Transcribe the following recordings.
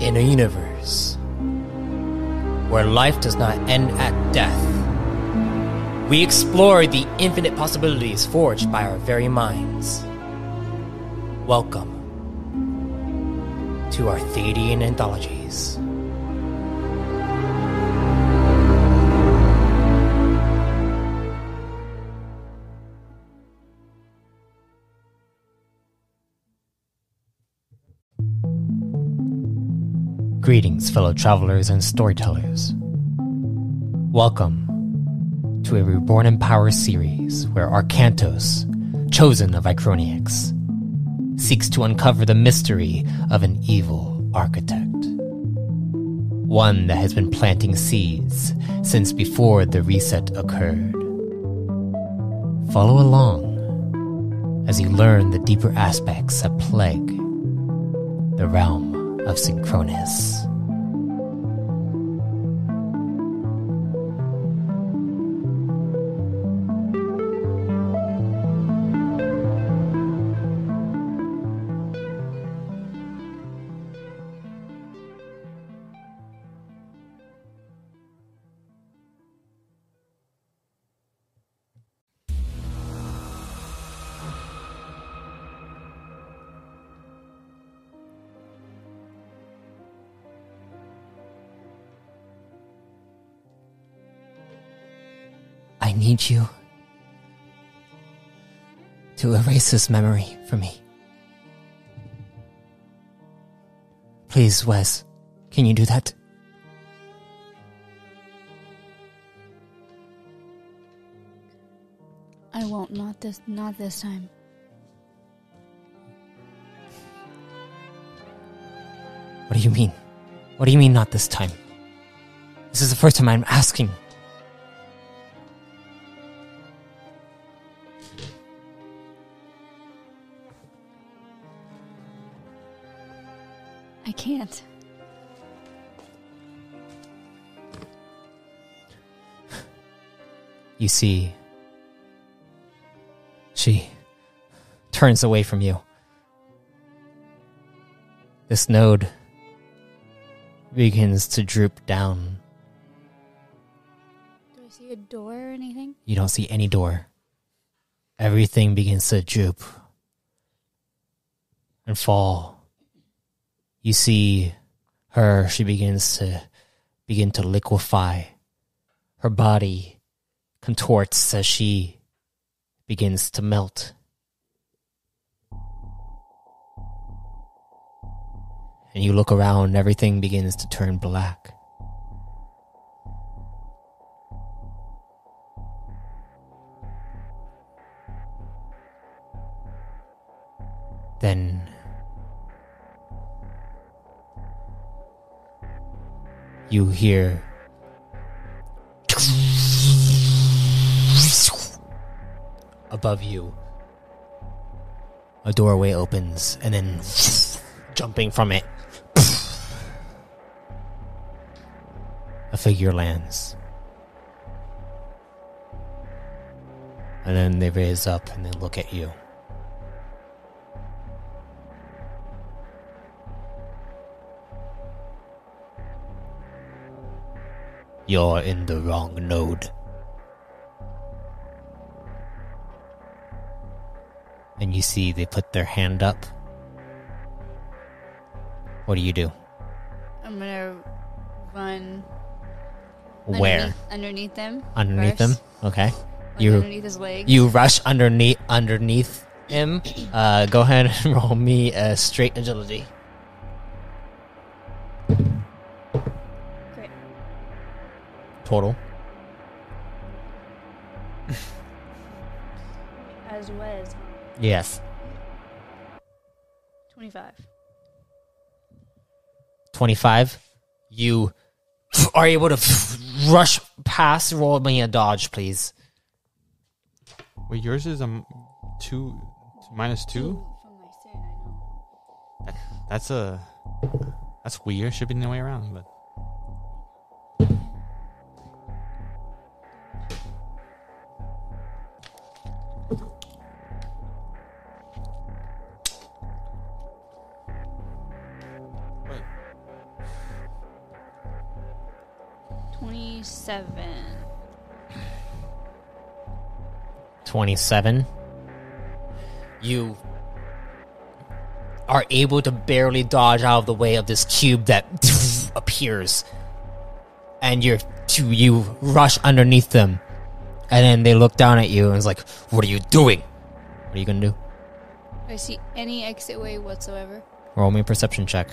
In a universe where life does not end at death, we explore the infinite possibilities forged by our very minds. Welcome to our Thadian anthologies. Greetings, fellow travelers and storytellers. Welcome to a Reborn in Power series where Arcantos, chosen of Icroniacs, seeks to uncover the mystery of an evil architect. One that has been planting seeds since before the reset occurred. Follow along as you learn the deeper aspects that plague the realm of Synchronous. I need you to erase this memory for me. Please, Wes, can you do that? I won't, not this time. What do you mean? What do you mean not this time? This is the first time I'm asking. I can't. You see, she turns away from you. This node begins to droop down. Do I see a door or anything? You don't see any door. Everything begins to droop and fall. You see her, she begins to liquefy. Her body contorts as she begins to melt. And you look around, everything begins to turn black. Then you hear above you a doorway opens, and then jumping from it, a figure lands. And then they raise up and they look at you. You're in the wrong node. And you see they put their hand up. What do you do? I'm gonna run. Where? Underneath them. Underneath first. them? Okay. Like underneath his legs. You rush underneath him. Go ahead and roll me a straight agility. Great. Total. As Wes. Yes. 25. 25. You are able to rush past. Roll me a dodge, please. Wait, yours is -2. From my sin, I know. That's weird. Should be the way around, but. 27. 27. You are able to barely dodge out of the way of this cube that appears. And you rush underneath them. And then they look down at you and it's like, what are you doing? What are you going to do? Do I see any exit way whatsoever? Roll me a perception check.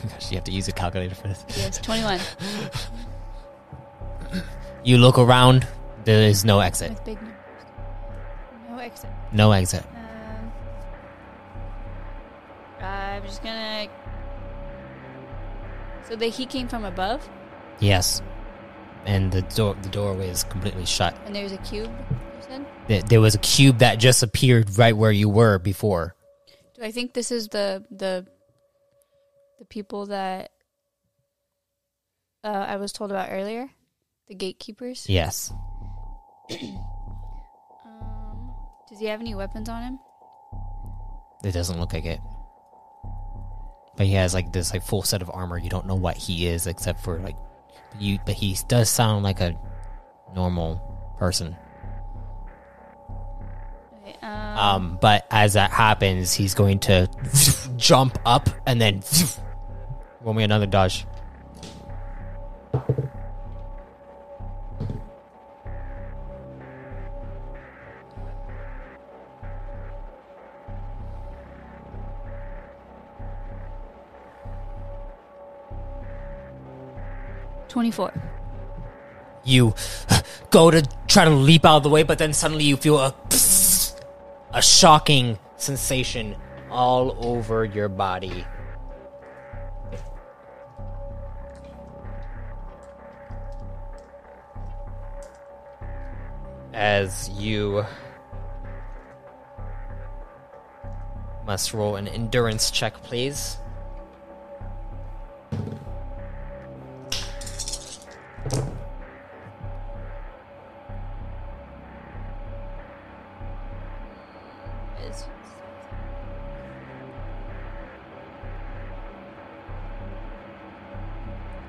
Gosh, you have to use a calculator for this. Yes, 21. You look around. There is no exit. With big numbers. No exit. No exit. I'm just gonna... So he came from above? Yes. And the doorway is completely shut. And there's a cube, you said? There was a cube that just appeared right where you were before. Do I think this is the people that I was told about earlier? The gatekeepers? Yes. Does he have any weapons on him? It doesn't look like it. But he has this full set of armor. You don't know what he is except for but he does sound like a normal person. Okay, but as that happens, he's going to jump up and then roll me another dodge. You go to try to leap out of the way, but then suddenly you feel a shocking sensation all over your body. As you must roll an endurance check, please.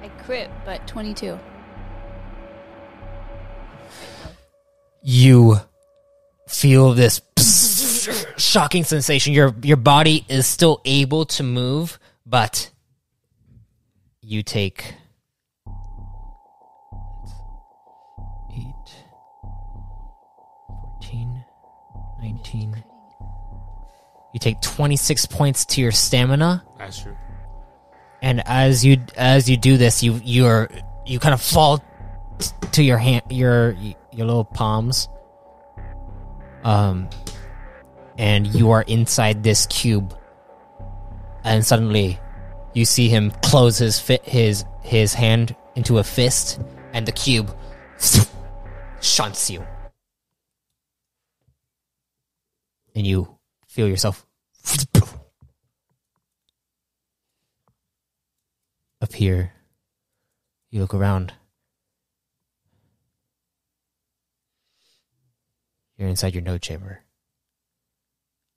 I crit, but 22. You feel this shocking sensation. Your body is still able to move, but you take 8, 14, 19. You take 26 points to your stamina. That's true. And as you do this, you kind of fall to your hand, your little palms, and you are inside this cube. And suddenly, you see him close his hand into a fist, and the cube shunts you, and you feel yourself appear. You look around. You're inside your node chamber.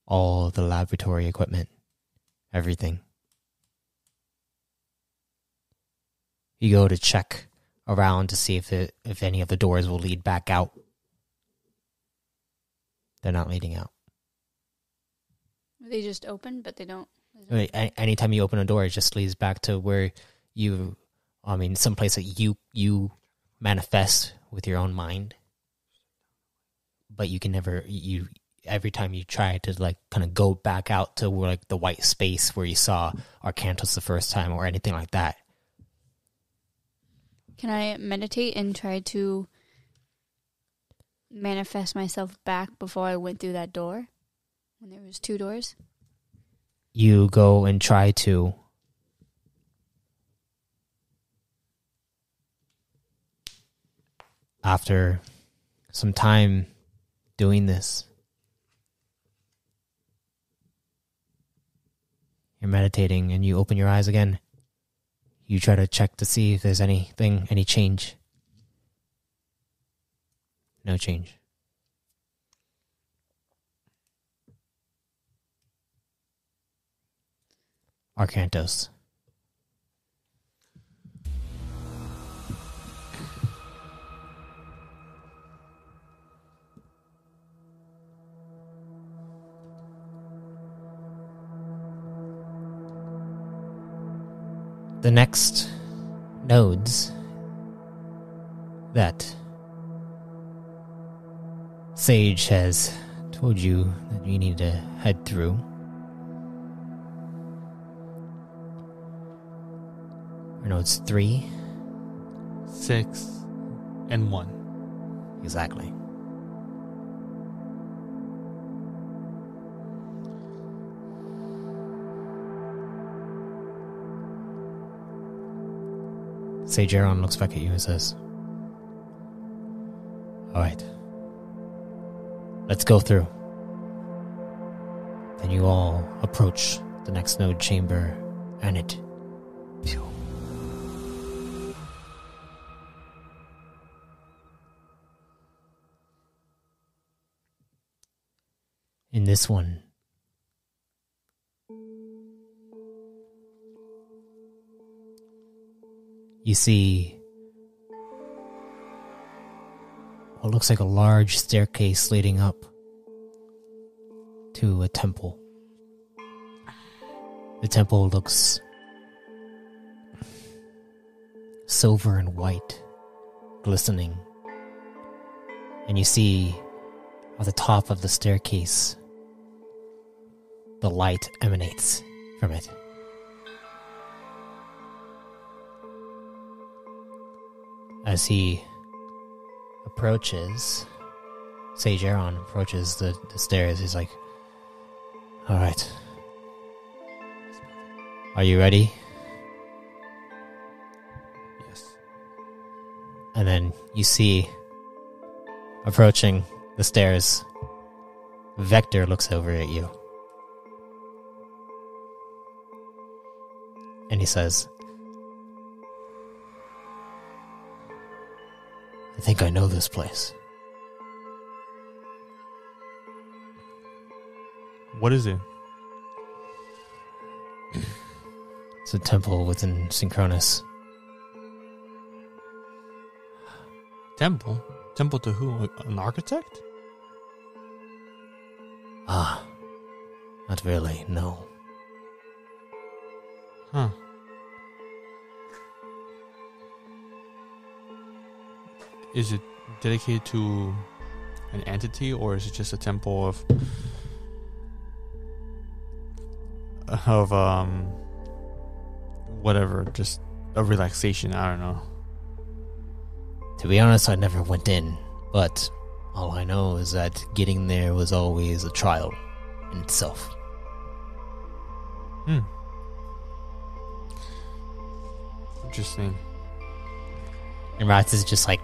All the laboratory equipment. Everything. You go to check around to see if any of the doors will lead back out. They're not leading out. They just open, but they don't. Anytime you open a door, it just leads back to where someplace that you manifest with your own mind. But you can never, every time you try to kind of go back out to where the white space where you saw Arcantos the first time or anything like that. Can I meditate and try to manifest myself back before I went through that door? When there was 2 doors? You go and try to. After some time doing this, you're meditating and you open your eyes again. You try to check to see if there's any change. No change. Arcantos. The next nodes that Sage has told you that you need to head through are nodes 3, 6, and 1. exactly. Sage Aaron looks back at you and says, "Alright, let's go through." Then you all approach the next node chamber, and it... Phew. In this one, you see what looks like a large staircase leading up to a temple. The temple looks silver and white, glistening. And you see at the top of the staircase, the light emanates from it. As he approaches, Sage Aaron approaches the stairs. He's like, "Alright. Are you ready?" Yes. And then you see, approaching the stairs, Vector looks over at you. And he says, "I think I know this place." What is it? It's a temple within Synchronous. Temple? Temple to who? An architect? Ah, not really, no. Huh. Is it dedicated to an entity, or is it just a temple of whatever, just a relaxation? I don't know. To be honest, I never went in, but all I know is that getting there was always a trial in itself. Interesting. And Rats is just like,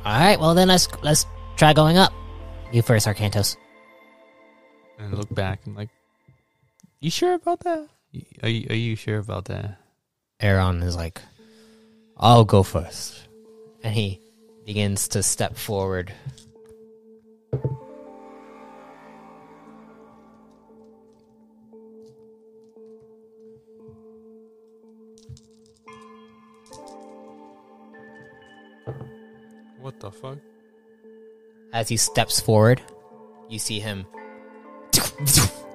"Alright, well then let's try going up. You first, Arcantos." And I look back and like, you sure about that? Are you sure about that? Aaron is like, "I'll go first." And he begins to step forward. What the fuck? As he steps forward, you see him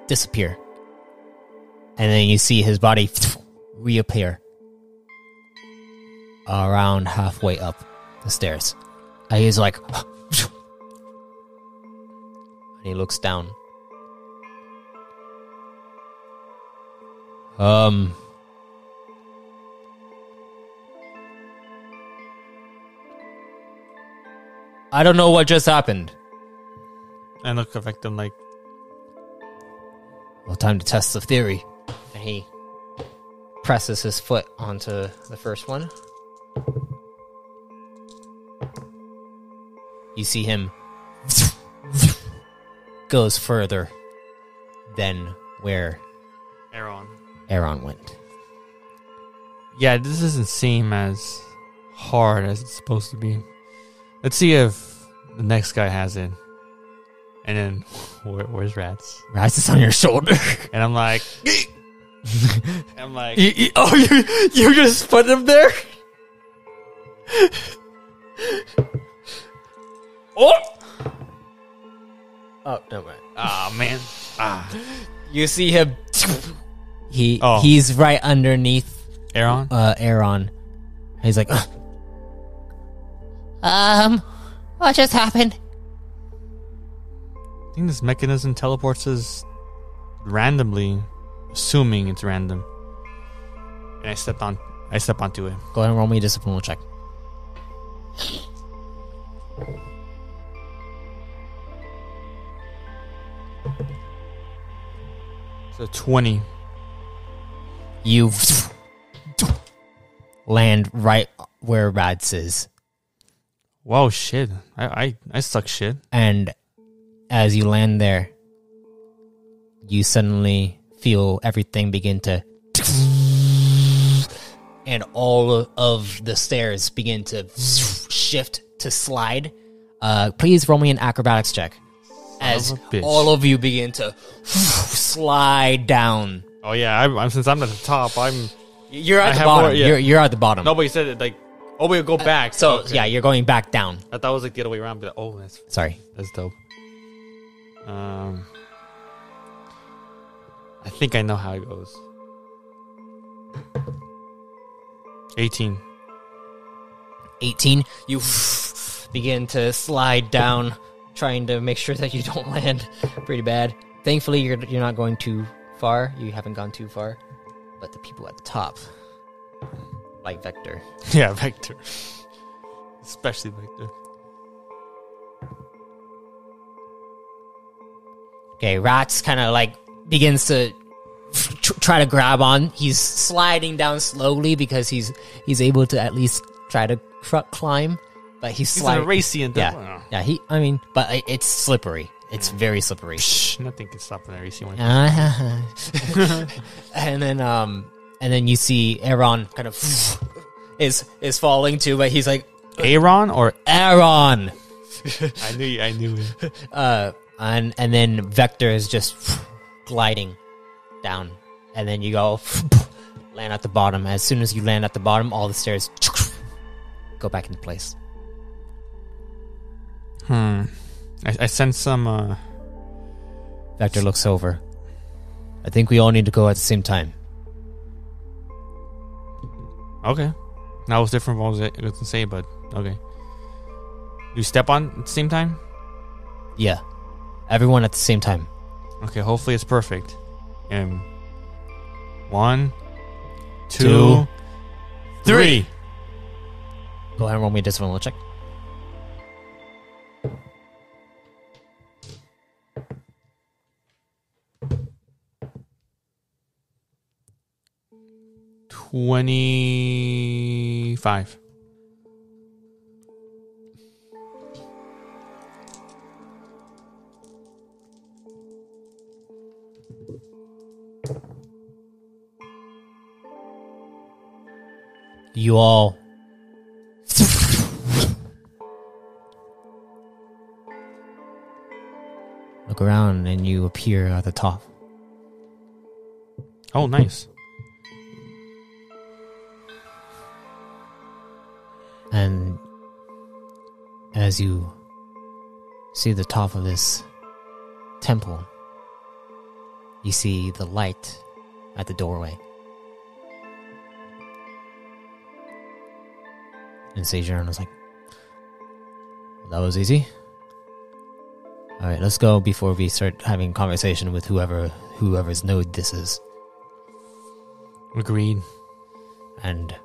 disappear. And then you see his body reappear around halfway up the stairs. And he's like, and he looks down. I don't know what just happened. I look at them like, Well, time to test the theory. And he presses his foot onto the first one. You see him goes further than where Aaron. Aaron went. Yeah, this doesn't seem as hard as it's supposed to be. Let's see if the next guy has it. And then, where's Rats? Rats is on your shoulder. And I'm like, you just put him there? Oh, no man. ah, man. Ah. You see him. He's right underneath Aaron? Aaron. He's like, what just happened? I think this mechanism teleports us randomly, assuming it's random. And I step onto it. Go ahead and roll me a discipline check. So 20. You land right where Rats is. Whoa, shit. I suck shit. And as you land there, you suddenly feel everything begin to... And all of the stairs begin to shift to slide. Please roll me an acrobatics check. As all of you begin to slide down. Oh yeah, I'm since I'm at the top, You're at the bottom. You're at the bottom. Nobody said it like. Oh, we'll go back. So okay. yeah, you're going back down. I thought it was like the other way around. But oh, that's dope. I think I know how it goes. 18. You begin to slide down, trying to make sure that you don't land pretty bad. Thankfully, you're not going too far. You haven't gone too far. But the people at the top, like Vector. Yeah, Vector. Especially Vector. Okay, Rats kind of like begins to try to grab on. He's sliding down slowly because he's able to at least try to climb. But he's sliding. He's a Racian. Yeah. But it's slippery. It's very slippery. Nothing can stop an Racian. And then you see Aaron kind of is falling too, but he's like Aaron or Aaron. I knew it. And then Vector is just gliding down, and then you go land at the bottom. As soon as you land at the bottom, all the stairs go back into place. I sense some. Vector looks over. I think we all need to go at the same time. Okay. That was different from what I was going to say, but okay. You step on at the same time? Yeah. Everyone at the same time. Okay, hopefully it's perfect. And 1, 2, 3. Go ahead and roll me a discipline check. $25. You all look around and you appear at the top. Oh, nice. And as you see the top of this temple, you see the light at the doorway. And Sejan was like, well, that was easy. Alright, let's go before we start having conversation with whoever's node this is. Agreed. And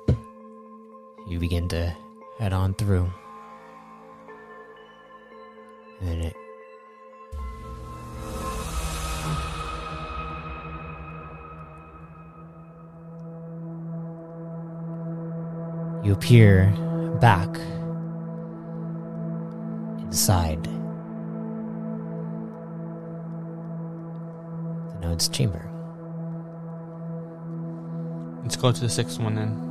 you begin to head on through. And then you appear back inside the node's chamber. Let's go to the 6th one then.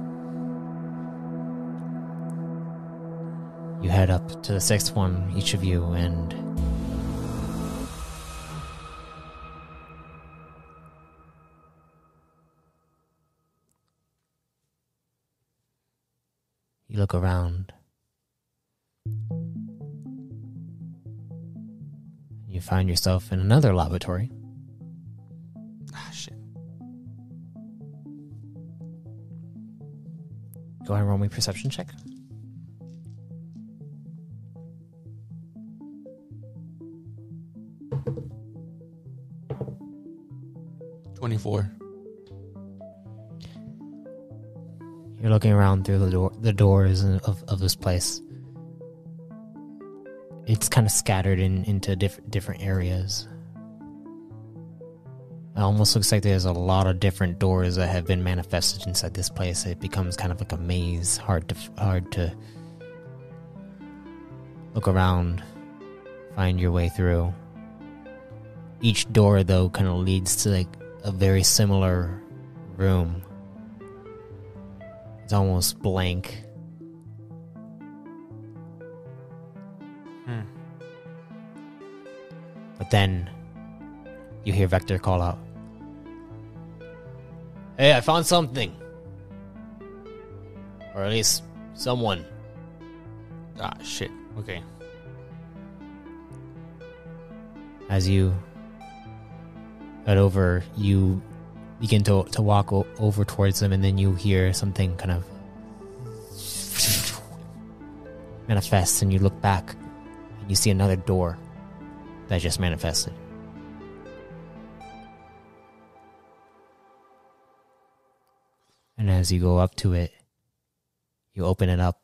You head up to the sixth one, each of you, and you look around. You find yourself in another laboratory. Ah, shit. Go ahead and roll me a perception check. 24. You're looking around through the doors of this place. It's kind of scattered into different areas. It almost looks like there's a lot of different doors that have been manifested inside this place. It becomes kind of like a maze, hard to look around, find your way through. Each door, though, kind of leads to like a very similar room. It's almost blank. But then you hear Vector call out, "Hey, I found something. Or at least someone." Ah, shit. Okay. As you head over, you begin to walk over towards them, and then you hear something kind of manifest, and you look back, and you see another door that just manifested. And as you go up to it, you open it up.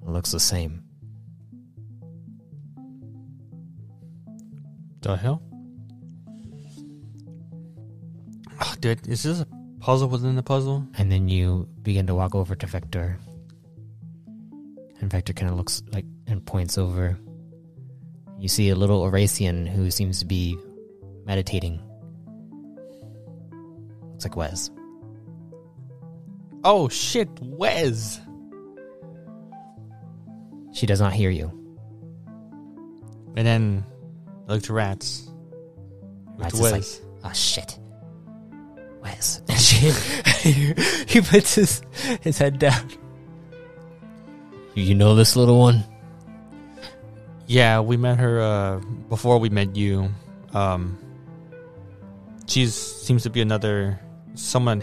It looks the same. The hell? Oh, dude, is this a puzzle within the puzzle? And then you begin to walk over to Vector. And Vector kind of looks like and points over. You see a little Oracian who seems to be meditating. Looks like Wes. Oh, shit, Wes! She does not hear you. And then I look to Rats. Rats to is Wes. like, oh shit. Wes. And he puts his head down. You know this little one? Yeah, we met her before we met you. She seems to be another somewhat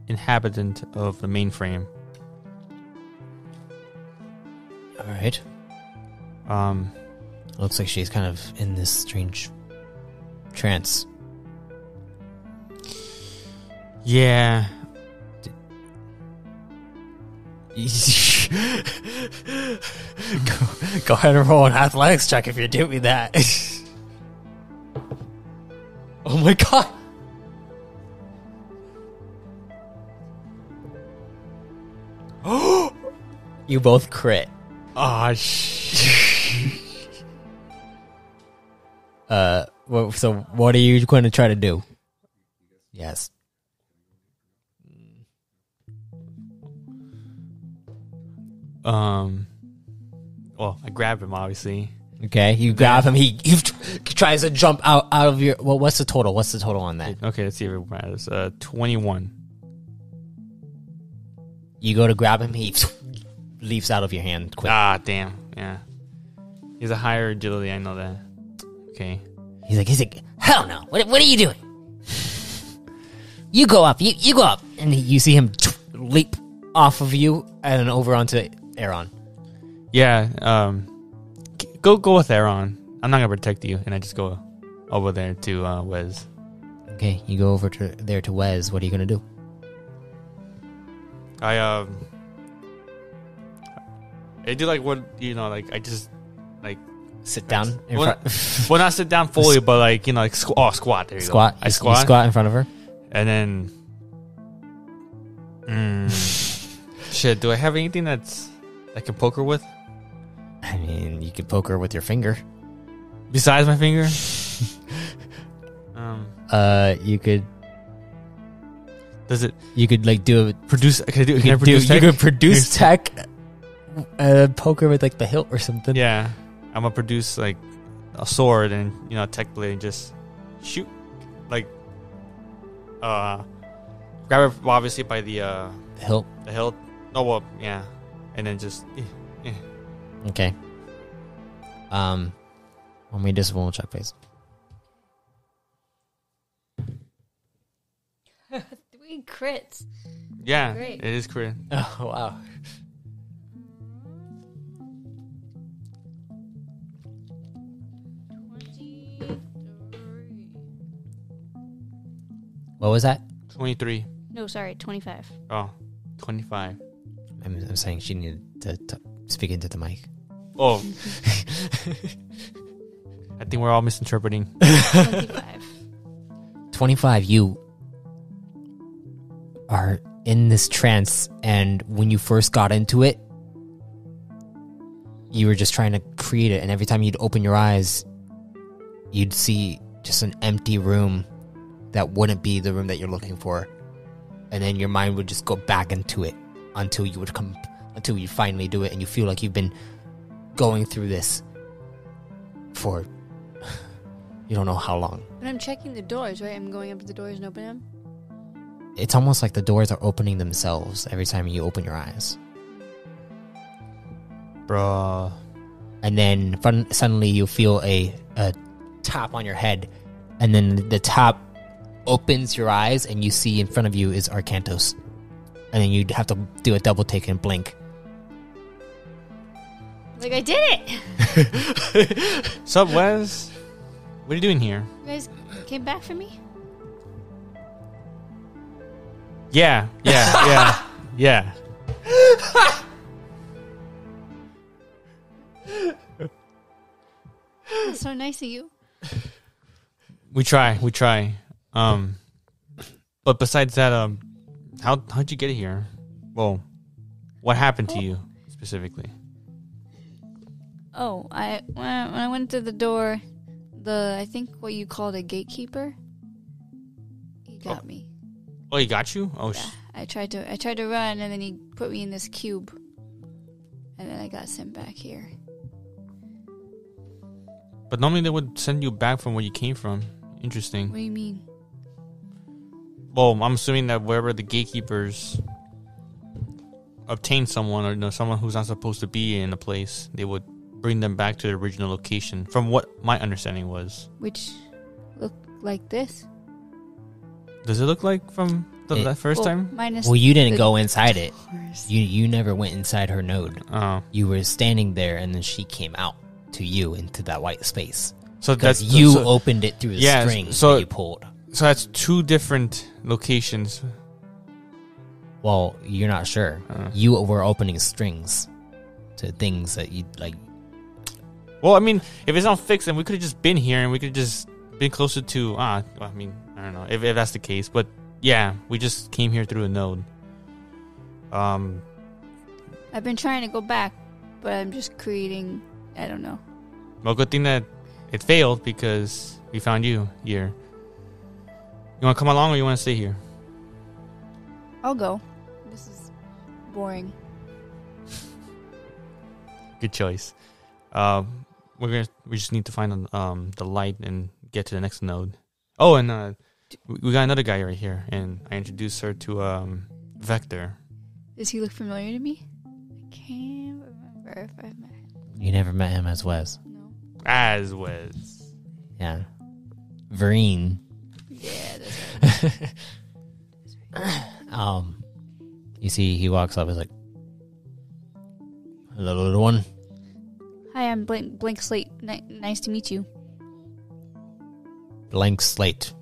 inhabitant of the mainframe. Alright. Looks like she's kind of in this strange trance. Yeah. Go ahead and roll an athletics check if you're doing that. Oh my god. You both crit. Oh, So what are you going to try to do? Yes. Well, I grabbed him, obviously. Okay, you grab him. He tries to jump out of your. Well, what's the total? What's the total on that? Okay, let's see if it matters. 21. You go to grab him. He leaps out of your hand quick. Ah, damn. Yeah. He's a higher agility. I know that. Okay. He's like, hell no! What are you doing? You go up. You go up, and you see him leap off of you and over onto Aaron. Yeah. Go with Aaron. I'm not gonna protect you, and I just go over there to Wes. Okay, you go over to Wes. What are you gonna do? I do like what like I just like sit down. Well, not sit down fully, but like like squat. There you squat. go. I squat. You squat in front of her, and then shit. Do I have anything that I can poke her with? I mean, you could poke her with your finger. Besides my finger? You could. Does it You could like do it. produce? Can I You produce tech? could produce tech. Poker with like the hilt or something. Yeah, I'm gonna produce like a sword and a tech blade and just shoot, like, grab it obviously by the Hilt. hilt. Oh well, yeah, and then just Okay. Let me just roll check, please. 3 crits. yeah, Great. it is crit. Oh wow. What was that? 23. No, sorry, 25. Oh, 25. I'm saying she needed to speak into the mic. Oh, I think we're all misinterpreting. 25. 25, you are in this trance, and when you first got into it, you were just trying to create it, and every time you'd open your eyes, you'd see just an empty room that wouldn't be the room that you're looking for, and then your mind would just go back into it until you finally do it, and you feel like you've been going through this for you don't know how long. But I'm checking the doors, right? I'm going up to the doors and opening them. It's almost like the doors are opening themselves every time you open your eyes. Bruh. And then suddenly you feel a tap on your head, and then the tap opens your eyes, and you see in front of you is Arcantos. And then you'd have to do a double take and blink. Like, I did it! Sup, Wes? What are you doing here? You guys came back for me? Yeah. That's so nice of you. We try. But besides that, how'd you get here? Well, what happened to you specifically? Oh, when I went to the door, I think what you called a gatekeeper, he got me. Oh, he got you? Oh, Yeah, I tried to run, and then he put me in this cube, and then I got sent back here. But normally they would send you back from where you came from. Interesting. What do you mean? Well, I'm assuming that wherever the gatekeepers obtain someone, or someone who's not supposed to be in a place, they would bring them back to the original location. From what my understanding was. Which look like this? Does it look like from that first time? Minus Well, you didn't go inside it. doors. You never went inside her node. Oh, You were standing there, and then she came out to you into that white space. so Because that's you so, opened it through the Yeah, string so- that you pulled. so that's two different locations. Well, you're not sure. You were opening strings to things that you like. Well, I mean, if it's not fixed, then we could have just been here and we could have just been closer to. Well, I mean, I don't know if that's the case, but yeah, we just came here through a node. I've been trying to go back, but I'm just creating. I don't know. Well, good thing that it failed because we found you here. You want to come along or you want to stay here? I'll go. This is boring. Good choice. We just need to find the light and get to the next node. Oh, and we got another guy right here, and I introduced her to Vector. Does he look familiar to me? I can't remember if I've met him. You never met him as Wes. No. As was. Yeah. Vereen. Yeah, that's right. You see, he walks up. He's like, "Hello, little one." Hi, I'm Blank Slate. Nice to meet you. Blank slate.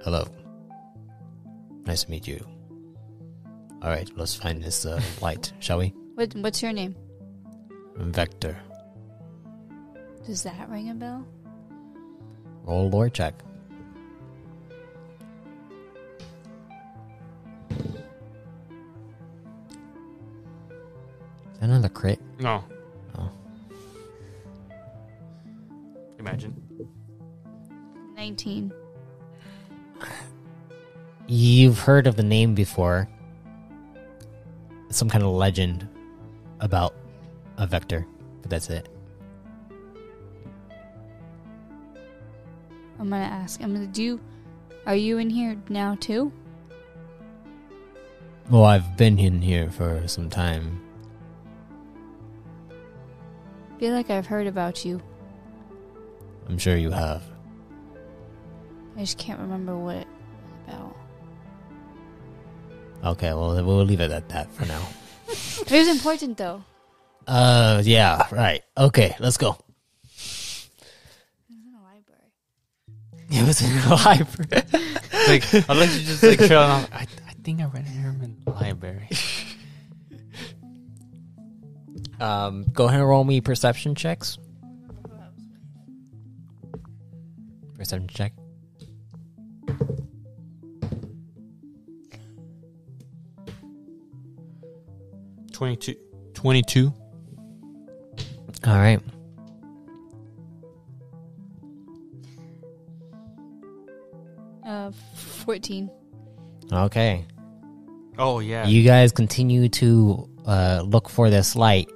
Hello. Nice to meet you. All right, let's find this light, shall we? What's your name? Vector. Does that ring a bell? Roll lore check. Is that another crit? No. Oh. Imagine. 19. You've heard of the name before. Some kind of legend about a vector, but that's it. I'm gonna ask. Are you in here now too? Well, I've been in here for some time. I feel like I've heard about you. I'm sure you have. I just can't remember what it was about. Okay, well, we'll leave it at that for now. It was important though. Yeah, right. Okay, let's go. It was in a library. It was in the library. Like, unless you just like trail off. I think I read him in the library. Go ahead and roll me perception checks. Perception check. 22. All right. Uh, 14. Okay. Oh yeah. You guys continue to look for this light.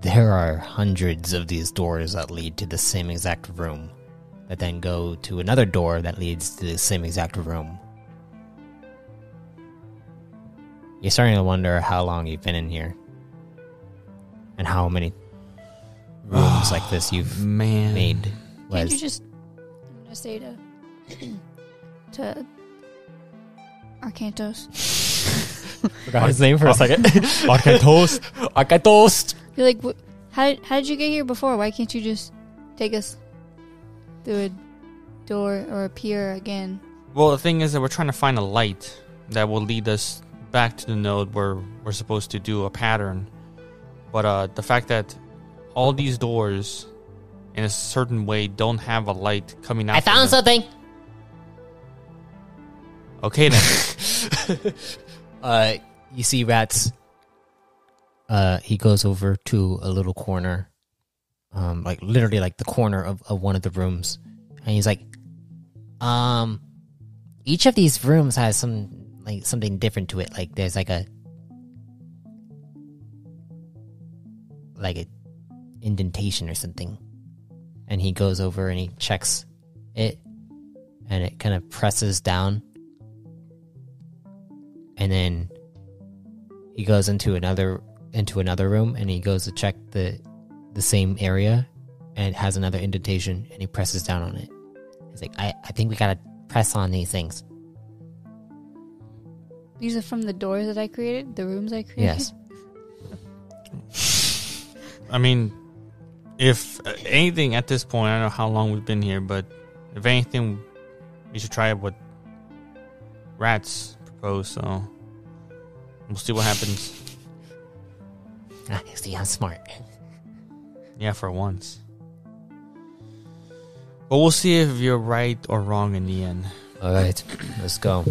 There are hundreds of these doors that lead to the same exact room, that then go to another door that leads to the same exact room. You're starting to wonder how long you've been in here, and how many rooms like this you've made. Can't you just... I'm gonna say to Arcantos. Forgot his name for a second. Arcantos. Arcantos. You're like, how did you get here before? Why can't you just take us through a door or a pier again? Well, the thing is that we're trying to find a light that will lead us back to the node where we're supposed to do a pattern. But the fact that all these doors in a certain way don't have a light coming out. I found something. Okay then. You see Rats. He goes over to a little corner, like literally like the corner of one of the rooms, and he's like, each of these rooms has something different to it. Like there's like a indentation or something. And he goes over and he checks it, and it kind of presses down. And then he goes into another room, and he goes to check the same area, and it has another indentation, and he presses down on it. He's like, I think we gotta press on these things. These are from the doors that I created? The rooms I created? Yes. I mean, if anything at this point, I don't know how long we've been here, but if anything, we should try what Rats proposed, so we'll see what happens. See, I'm smart. Yeah, for once. But we'll see if you're right or wrong in the end. Alright, let's go.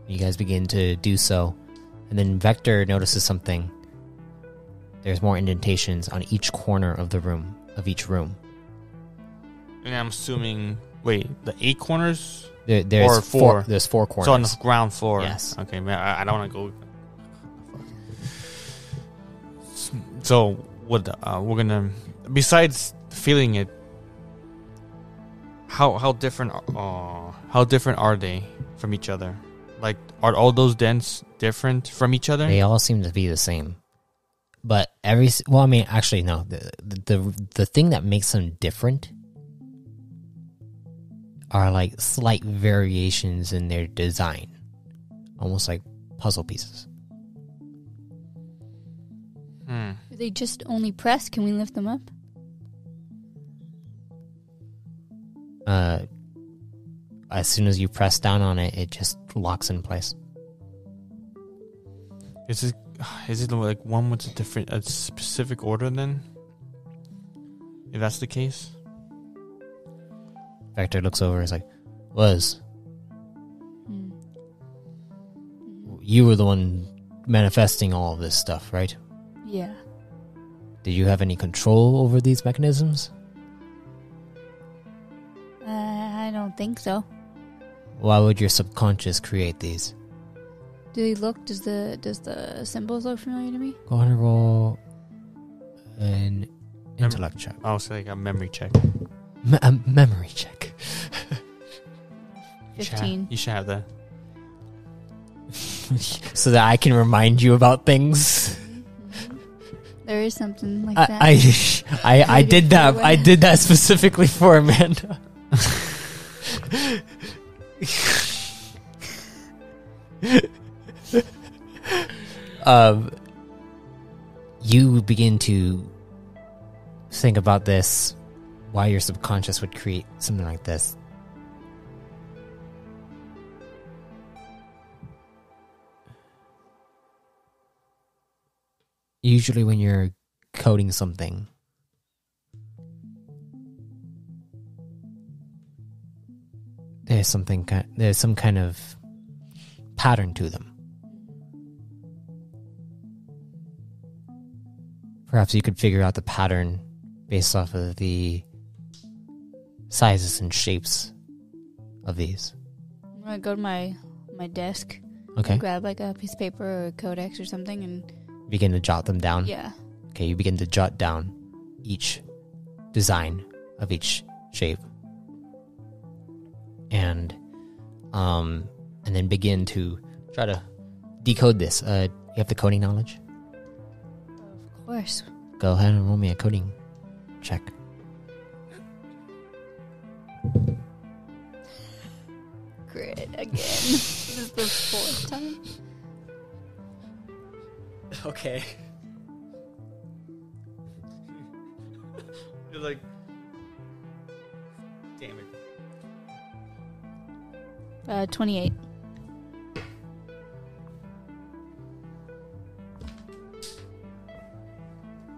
You guys begin to do so. And then Vector notices something. There's more indentations on each corner of each room. And I'm assuming, wait, the 8 corners? There's or 4? There's 4 corners. So on the ground floor. Yes. Okay, man, I don't want to go. So what we're gonna, besides feeling it, how different are they from each other? Like, are all those dents different from each other? They all seem to be the same. But actually no. The thing that makes them different are like slight variations in their design, almost like puzzle pieces. Are they just only pressed? Can we lift them up? As soon as you press down on it, it just locks in place. Is it like one with a specific order then? If that's the case? Vector looks over and is like, Liz, you were the one manifesting all of this stuff, right? Yeah. Did you have any control over these mechanisms? I don't think so. Why would your subconscious create these? Do they look? Does the symbols look familiar to me? Go ahead and roll an intellect check. Oh, so like a memory check. A memory check. 15. You should have that. So that I can remind you about things. There is something like that. I did that. I did that specifically for Amanda. You begin to think about this, why your subconscious would create something like this. Usually when you're coding something, there's some kind of pattern to them. Perhaps you could figure out the pattern based off of the sizes and shapes of these. I'm gonna go to my desk. Okay. Grab like a piece of paper or a codex or something and Begin to jot them down. yeah. Okay, you begin to jot down each design of each shape. And then begin to try to decode this. You have the coding knowledge? Of course. Go ahead and roll me a coding check. Crit again. This is the 4th time. Okay. You're like, damn it. 28.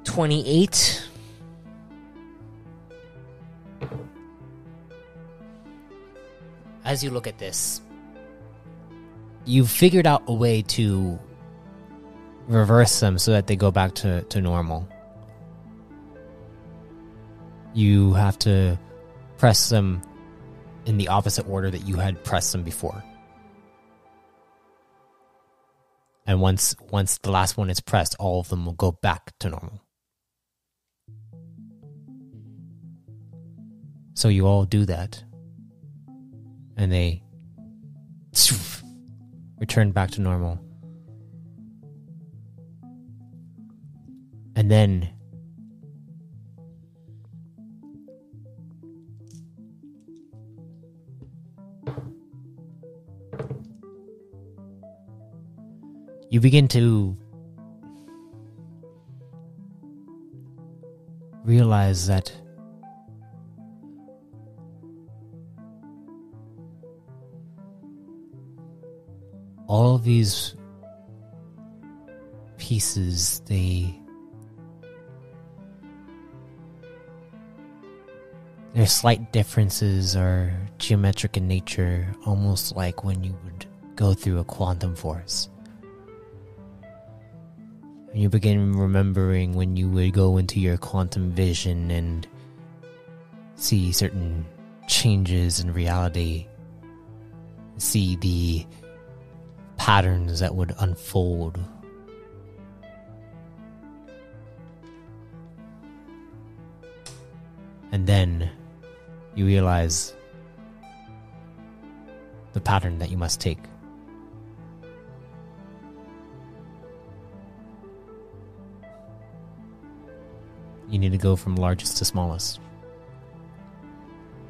$28. As you look at this, you've figured out a way to reverse them so that they go back to normal. You have to press them in the opposite order that you had pressed them before. And once the last one is pressed, all of them will go back to normal. So you all do that. And they return back to normal. And then you begin to realize that all of these pieces, their slight differences are geometric in nature, almost like when you would go through a quantum force. And you begin remembering when you would go into your quantum vision and see certain changes in reality, see the patterns that would unfold. And then you realize the pattern that you must take. You need to go from largest to smallest.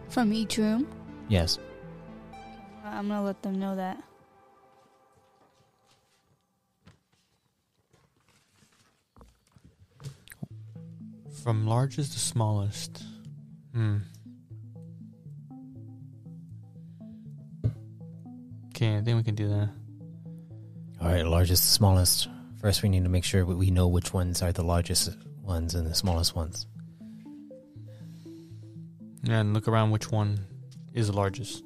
From each room? Yes. I'm gonna let them know that. From largest to smallest. Okay, I think we can do that. Alright, largest to smallest. First we need to make sure we know which ones are the largest ones and the smallest ones. Yeah, and look around which one is the largest.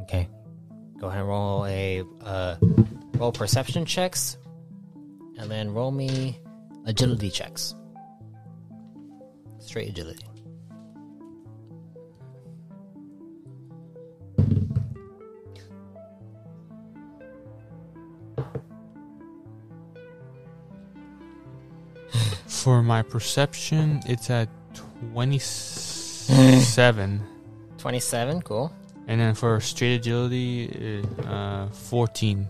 Okay. Go ahead and roll perception checks. And then roll me agility checks. Straight agility. For my perception, it's at 27. 27, cool. And then for straight agility, 14.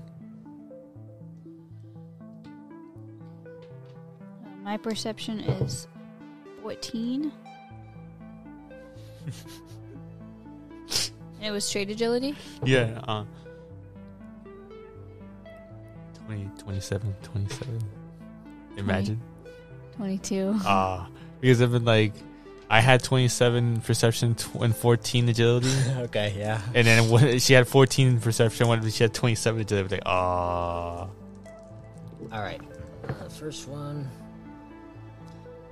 My perception is 14. And it was straight agility? Yeah. 27. Imagine. 22. Because I've been like, I had 27 perception and 14 agility. Okay, yeah. And then when she had 14 perception, when she had 27 agility, like, All right. First one.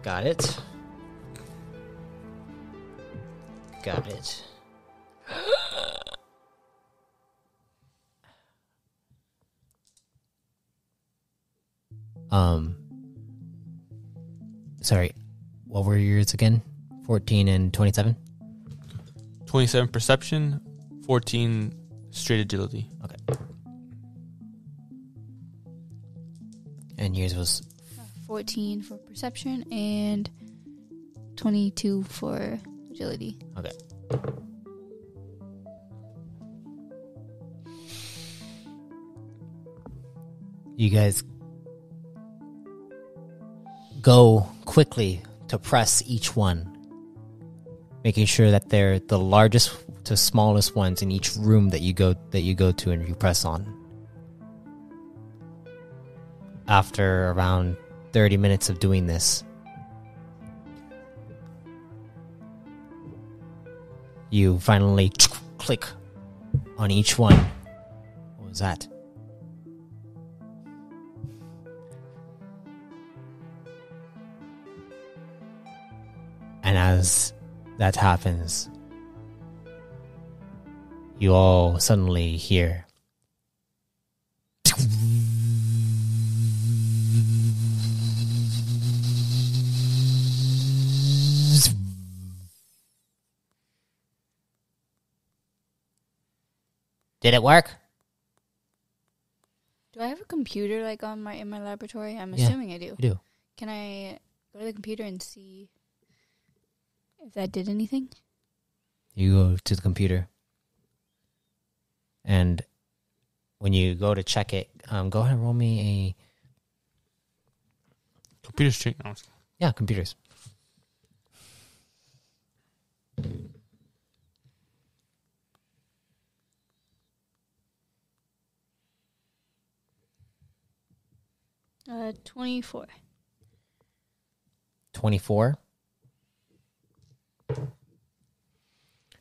Got it. Got it. Sorry. What were yours again? 14 and 27? 27 perception, 14 straight agility. Okay. And yours was 14 for perception and 22 for agility. okay. You guys go quickly to press each one, making sure that they're the largest to smallest ones in each room that you go to and you press on. After around 30 minutes of doing this, you finally click on each one. What was that? And as that happens, you all suddenly hear Did it work? Do I have a computer like in my laboratory? I'm Yeah, assuming I do. You do. Can I go to the computer and see if that did anything? You go to the computer, and when you go to check it, go ahead and roll me Computer stream. No. a computers. Uh, 24. 24.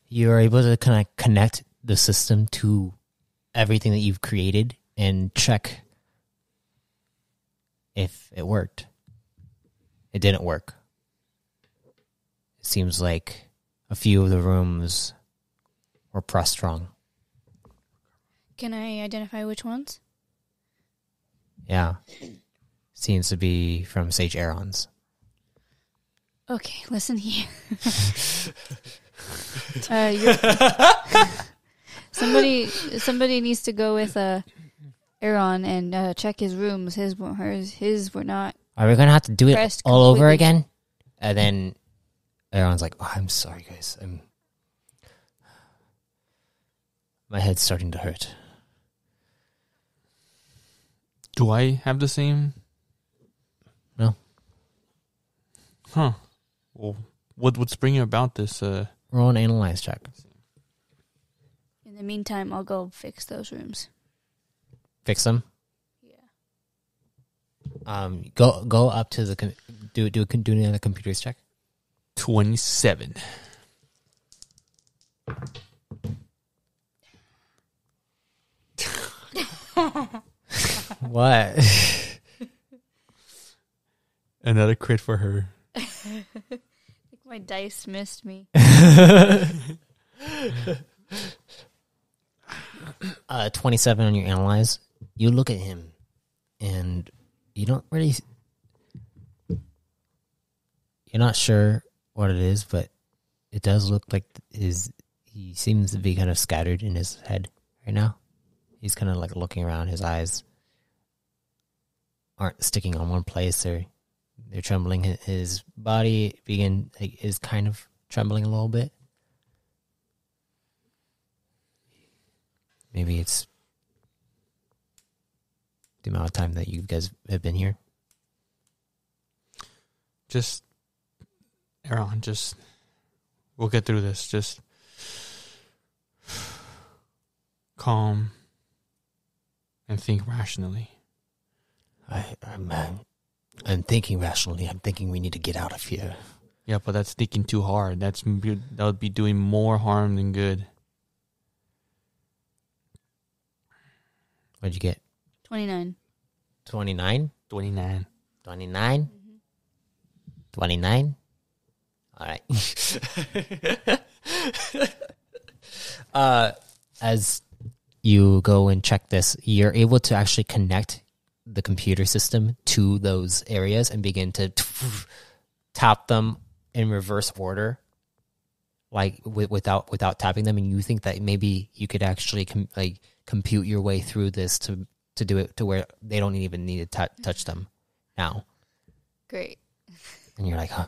You're able to kind of connect the system to everything that you've created and check if it worked. It didn't work. It seems like a few of the rooms were pressed wrong. Can I identify which ones? Yeah. Seems to be from Sage Aeron's. Okay, listen here. Somebody needs to go with Aaron and check his rooms. His were not. Are we going to have to do it Pressed all over completely. again? And then Aaron's like, oh, I'm sorry, guys. My head's starting to hurt. Do I have the same? No. Huh. Well, what's bringing about this? Roll an analyze check. In the meantime, I'll go fix those rooms. Fix them. Yeah. Go up to the do another computers check. 27. What? Another crit for her. I think my dice missed me. 27 on your analyze. You look at him, and you don't really. You're not sure what it is, but it does look like he seems to be kind of scattered in his head right now. He's kind of like looking around. His eyes aren't sticking on one place. They're They're trembling. His body is kind of trembling a little bit. Maybe it's the amount of time that you guys have been here. Just, Aaron, we'll get through this. Just calm and think rationally. I'm thinking rationally. I'm thinking we need to get out of here. Yeah, but that's thinking too hard. That would be doing more harm than good. What'd you get? 29. 29? 29. 29? Mm-hmm. 29? All right. As you go and check this, you're able to actually connect the computer system to those areas and begin to tap them in reverse order, like without tapping them. And you think that maybe you could actually compute your way through this to do it to where they don't even need to touch them now. Great. And you're like, huh?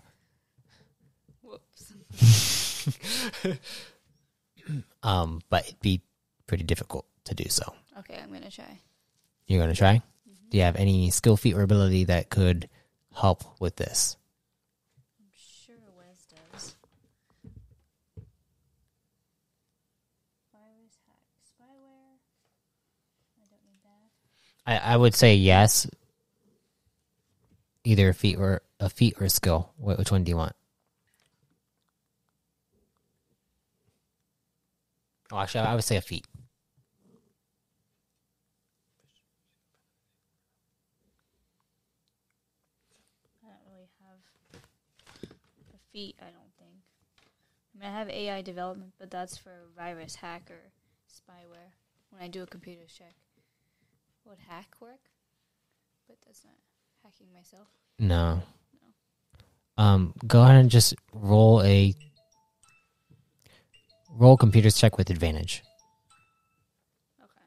Whoops. But it'd be pretty difficult to do so. Okay, I'm going to try. You're going to try? Mm-hmm. Do you have any skill, feat, or ability that could help with this? I'm sure Wes does. Virus hack spyware. I don't need that. I would say yes. Either a feat or a skill. Which one do you want? Oh, actually, I would say a feat. I don't really have a feat, I don't think. I mean, I have AI development, but that's for virus hack or spyware. When I do a computer check, would hack work? But that's not hacking myself. No. Go ahead and just roll a computer's check with advantage. Okay.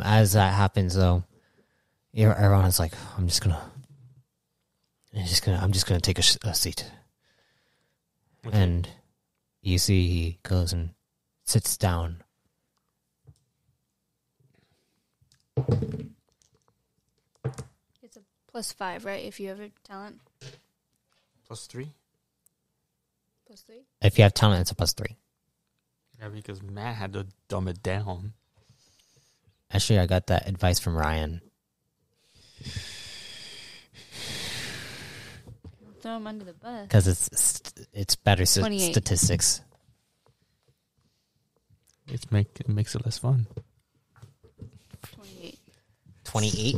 As that happens, though, everyone's like, I'm just gonna take a seat. Okay. And you see he goes and sits down. It's a +5, right? If you have a talent. +3? +3? If you have talent, it's a +3. Yeah, because Matt had to dumb it down. Actually, I got that advice from Ryan. Throw him under the bus. Because it's better 28. statistics. It makes it less fun. 28. 28?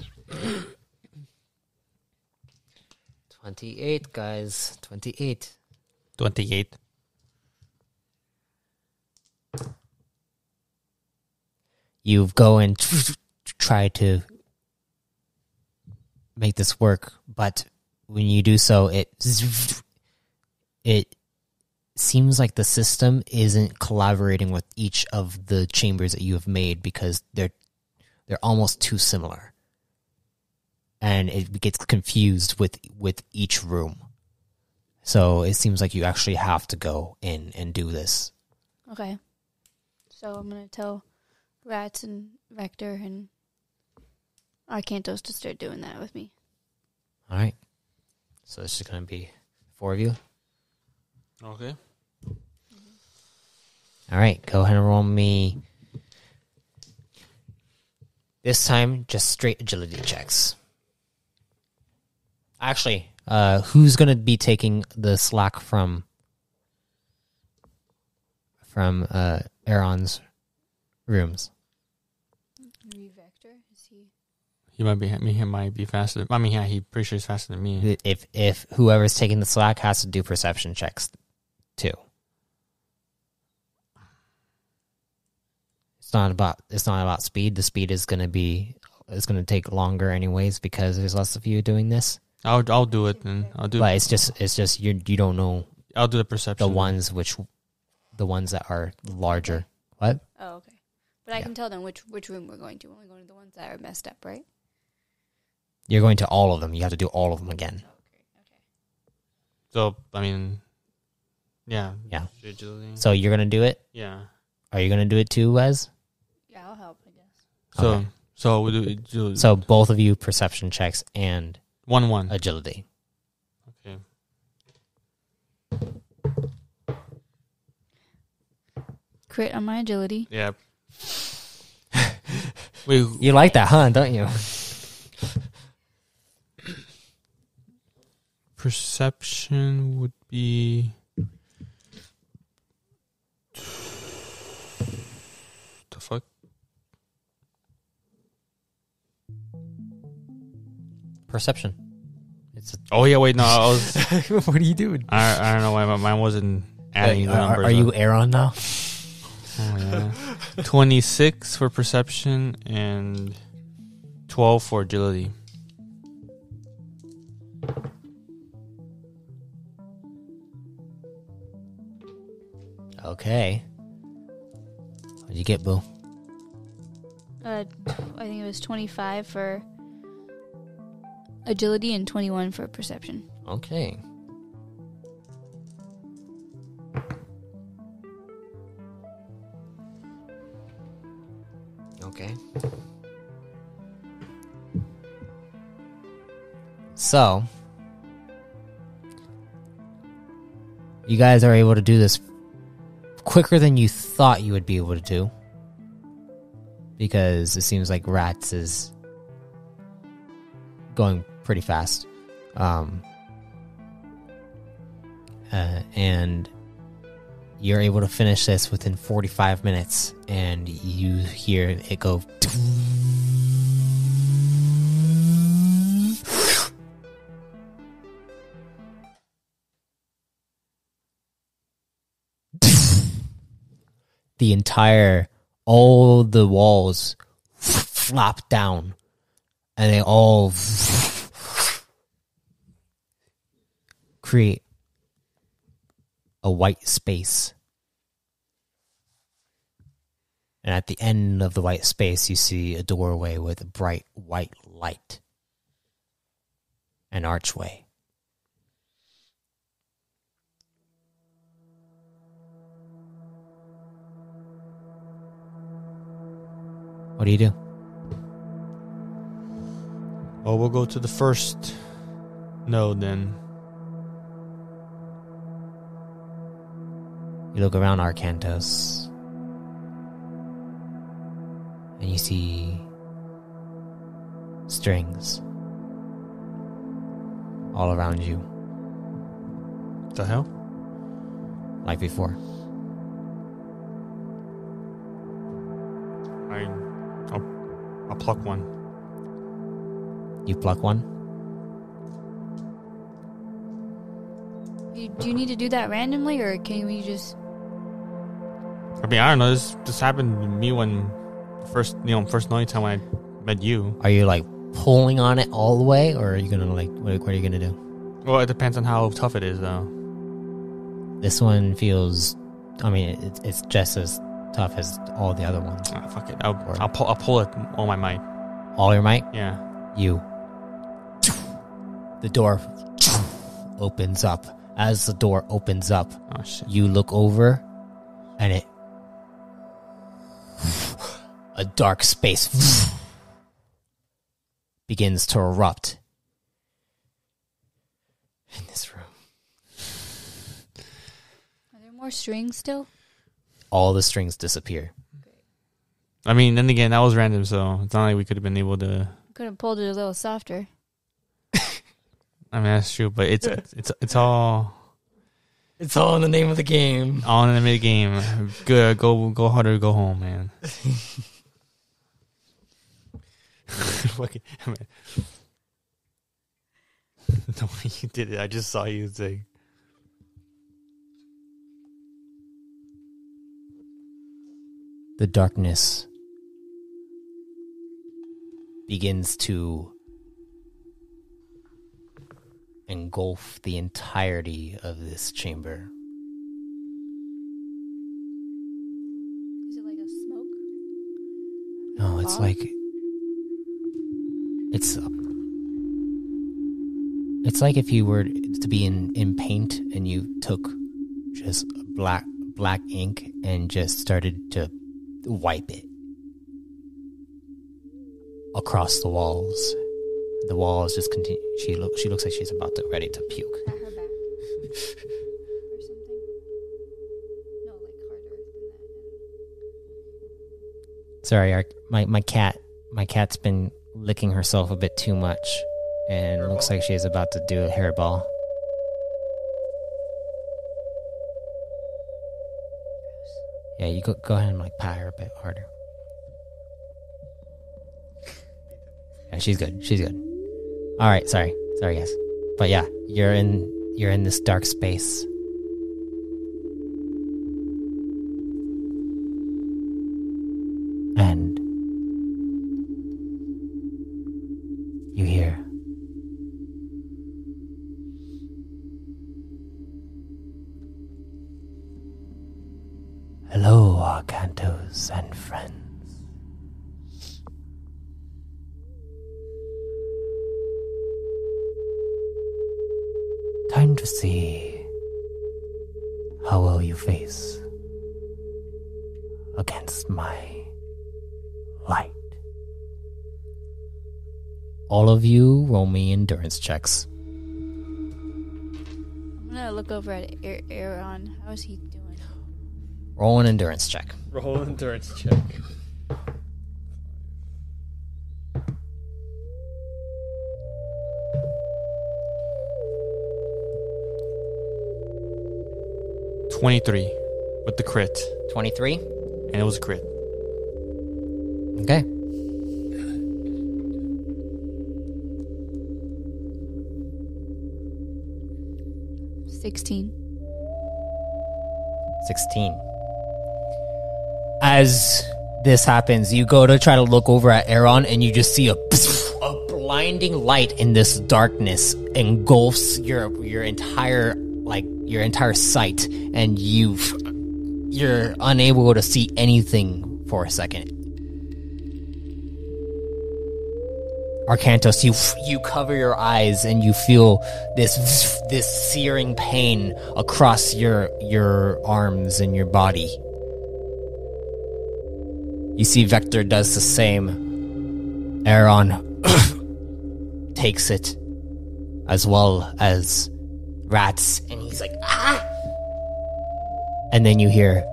28, guys. 28. 28. You go and try to make this work, but when you do so, it seems like the system isn't collaborating with each of the chambers that you have made because they're almost too similar, and it gets confused with each room. So it seems like you actually have to go in and do this. Okay. So I'm going to tell Rats and Vector and Arcantos to start doing that with me. All right. So this is going to be 4 of you. Okay. All right. Go ahead and roll me. This time, just straight agility checks. Actually, who's going to be taking the slack from Aaron's rooms? Vector, is he? He might be faster. I mean, yeah, he pretty sure he's faster than me. If whoever's taking the slack has to do perception checks too. It's not about speed. The speed is going to take longer anyways because there's less of you doing this. I'll do it then. But it's just you don't know. I'll do the perception. The ones that are larger. What? Oh, okay. But I can tell them which room we're going to. We're only going to the ones that are messed up, right? You're going to all of them. You have to do all of them again. Okay. So, I mean, yeah. Yeah. Agility. So you're going to do it? Yeah. Are you going to do it too, Wes? Yeah, I'll help, I guess. So, Okay. so we do. So both of you perception checks and 1-1. agility. Okay. Crit on my agility. Yeah. Wait. You like that, huh? Don't you? Perception would be. The fuck? Perception. Oh yeah, wait, no, I was. What are you doing? I don't know why mine wasn't adding the numbers. Are you Aaron now? Oh, yeah. 26 for perception and 12 for agility. Okay. What'd you get, Boo? I think it was 25 for agility and 21 for perception. Okay. Okay. So, you guys are able to do this quicker than you thought you would be able to do. Because it seems like Rats is going pretty fast. And you're able to finish this within 45 minutes, and you hear it go. All the walls flop down, and they all create a white space. And at the end of the white space, you see a doorway with a bright white light. An archway. What do you do? Well, we'll go to the first node then. You look around Arcantos, and you see strings all around you, The hell? like before. I'll pluck one. You pluck one. Do you need to do that randomly, or can we just... I mean, I don't know. This happened to me when first knowing time when I met you. Are you like pulling on it all the way, or are you gonna like what are you gonna do? Well, it depends on how tough it is, though. This one feels. I mean, it's just as tough as all the other ones. Ah, fuck it. I'll pull it all my might. All your might. Yeah. You. The door opens up. As the door opens up, Oh shit. you look over, and a dark space begins to erupt in this room. Are there more strings still? All the strings disappear. I mean, then again, that was random, so it's not like we could have been able to. Could have pulled it a little softer. I mean, that's true, but it's all It's all in the name of the game. all in the mid game. Good, go harder, go home, man. Fucking, I mean, the way you did it, I just saw you say. The darkness begins to engulf the entirety of this chamber. Is it like a smoke? No, it's Fog? like it's It's like if you were to be in paint and you took just black ink and just started to wipe it across the walls. The walls just continue. She looks like she's about to ready to puke. At her back. Or something. No, like harder than that. Sorry, my cat's been licking herself a bit too much, and it looks like she's about to do a hairball. Yeah, you go ahead and like pat her a bit harder. Yeah, she's good. She's good. All right, sorry guys. But yeah, you're in this dark space. And you hear hello, Arcantos and friends. Time to see how well you face against my light. All of you roll me endurance checks. I'm gonna look over at Aaron. How is he doing? Roll an endurance check. Roll an endurance check. $23 with the crit, 23. and it was a crit. Okay. $16. 16. As this happens, you go to try to look over at Aaron, and you just see a blinding light in this darkness engulfs your entire sight, and you're unable to see anything for a second. Arcantos, you cover your eyes and you feel this searing pain across your arms and your body. You see Vector does the same. Aaron takes it, as well as Rats, and he's like, ah! And then you hear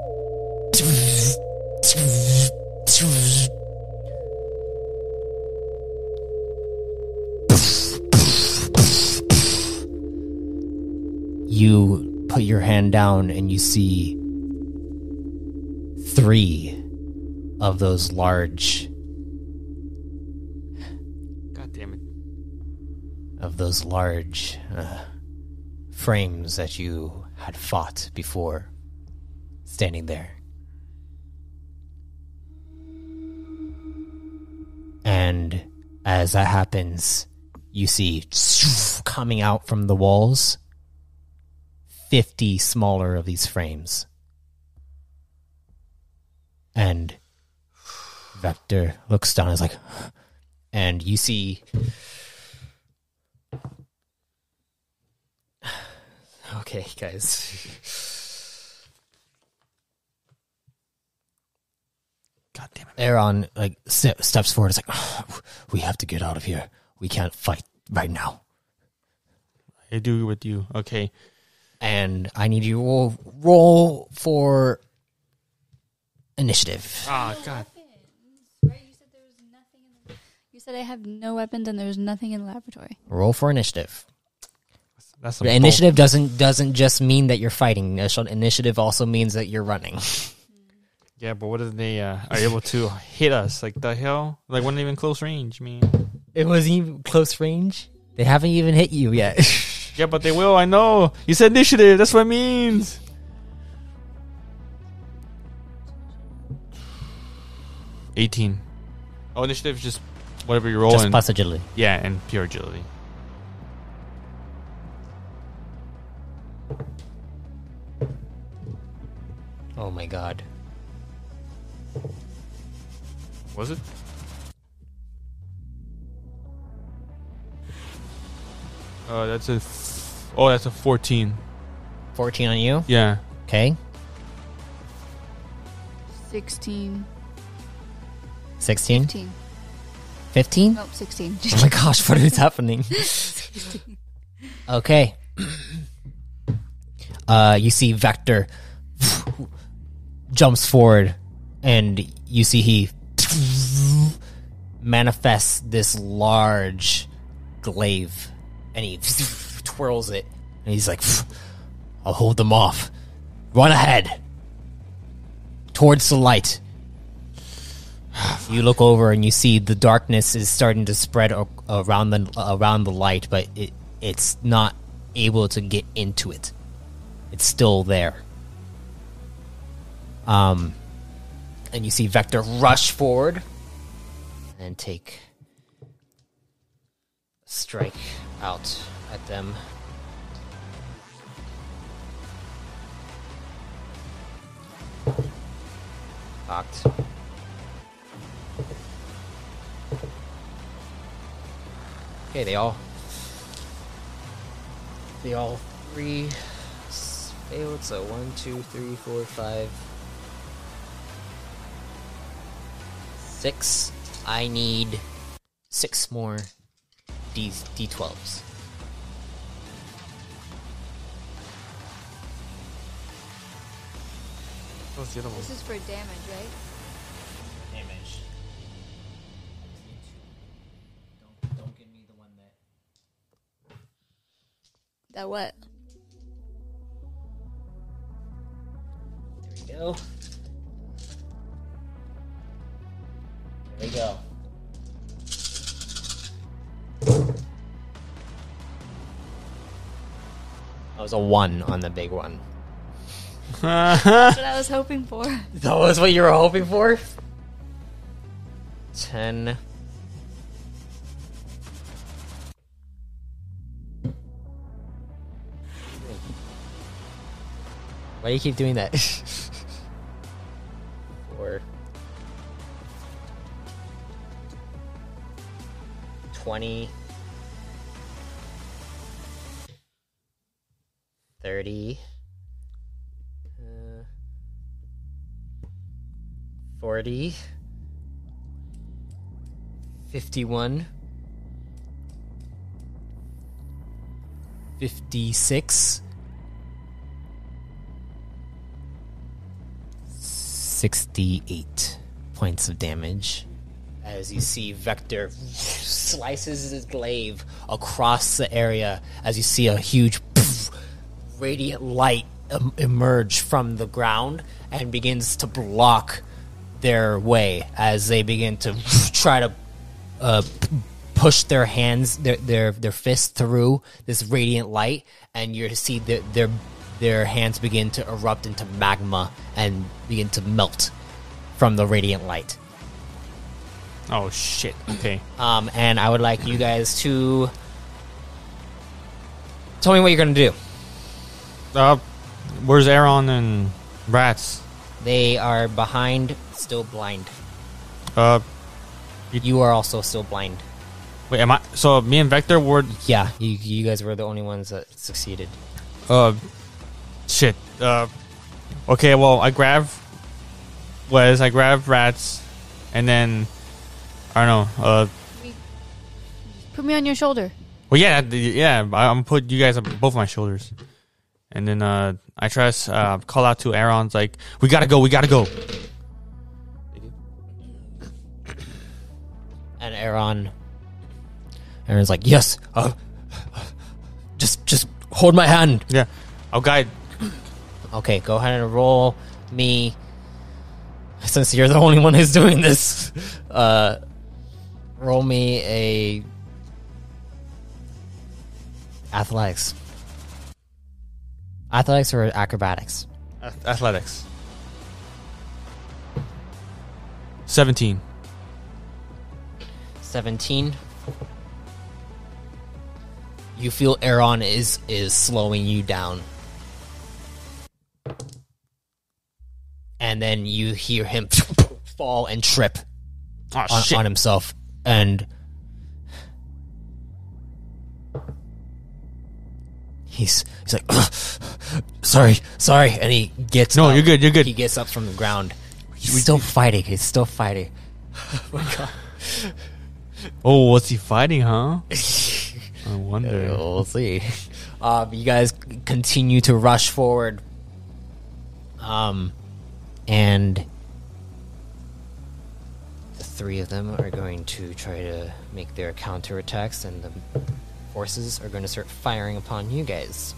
you put your hand down and you see 3 of those large, God damn it. Frames that you had fought before, standing there. And as that happens, you see coming out from the walls 50 smaller of these frames. And Vector looks down and is like, and you see okay, guys. God damn it. Aaron steps forward. It's like, oh, we have to get out of here. We can't fight right now. I do with you. Okay. And I need you to roll for initiative. Ah, God. Right? You said there was nothing in the... You said I have no weapons and there's nothing in the laboratory. Roll for initiative. That's The initiative doesn't just mean that you're fighting. Initiative also means that you're running. Yeah, but what if they are able to hit us? Like, the hell? Like, wasn't even close range, man. It wasn't even close range. They haven't even hit you yet. Yeah, but they will, I know. You said initiative, that's what it means. 18. Oh, initiative is just whatever you roll. Just plus agility. Yeah, and pure agility. Oh my god. Was it? That's a 14. 14 on you. Yeah. Okay. 16. 16. 15. 15. Nope, 16. Oh my gosh, what is happening? Okay. You see Vector jumps forward, and you see he manifests this large glaive, and he twirls it, and he's like, I'll hold them off. Run ahead. Towards the light. You look over and you see the darkness is starting to spread around the light, but it's not able to get into it. It's still there. And you see Vector rush forward and take a strike out at them. Cocked. Okay, they all three failed, so 1, 2, 3, 4, 5, 6. I need 6 more D12s. What's the other one? This is for damage, right? Damage. Don't give me the one that. That what? There we go. There we go. That was a 1 on the big one. That's what I was hoping for. That was what you were hoping for? 10. Why do you keep doing that? 4. 20. 30. 40, 51, 56, 68 points of damage. As you see Vector slices his glaive across the area, as you see a huge radiant light emerge from the ground and begins to block their way as they begin to try to push their hands, their fists through this radiant light, and you see their hands begin to erupt into magma and begin to melt from the radiant light. Oh shit. Okay. And I would like you guys to tell me what you're gonna do. Where's Aaron and Rats? They are behind, still blind. You are also still blind. Wait, am I? So me and Vector were. Yeah, you guys were the only ones that succeeded. Shit. Okay, well, I grabbed Rats, and then I don't know. Put me on your shoulder. Well, yeah. I'm gonna put you guys on both my shoulders, and then I try to call out to Aaron's like, we gotta go. And Aaron's like, yes. Just hold my hand. Yeah, I'll guide. Okay, go ahead and roll me. Since you're the only one who's doing this, roll me a athletics. Athletics or acrobatics? Athletics. 17. 17. You feel Aaron is slowing you down. And then you hear him fall and trip on himself. And He's like, sorry, and he gets No, up. you're good. You're good. He gets up from the ground. He's still fighting. Oh my god. Oh, what's he fighting, huh? I wonder. We'll see. You guys continue to rush forward. And the three of them are going to try to make their counterattacks, and the forces are going to start firing upon you guys.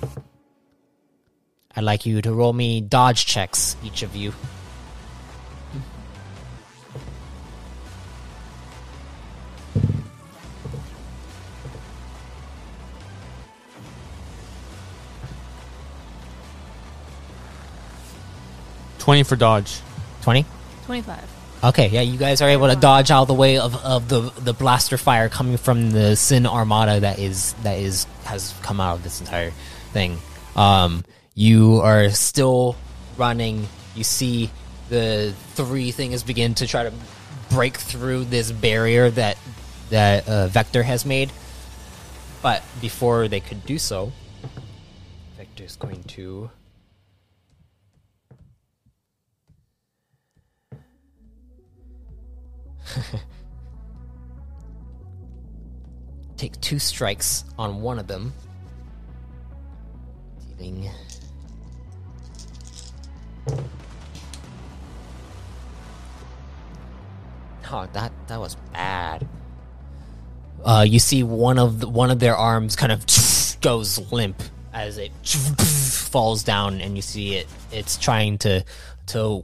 I'd like you to roll me dodge checks, each of you. $20 for dodge. 20? 25. Okay, yeah, you guys are able to dodge out of the way of the blaster fire coming from the Sin Armada that has come out of this entire thing. You are still running. You see the three things begin to try to break through this barrier that Vector has made. But before they could do so, Vector's going to take 2 strikes on one of them, dealing that was bad. You see one of their arms kind of goes limp as it falls down, and you see it's trying to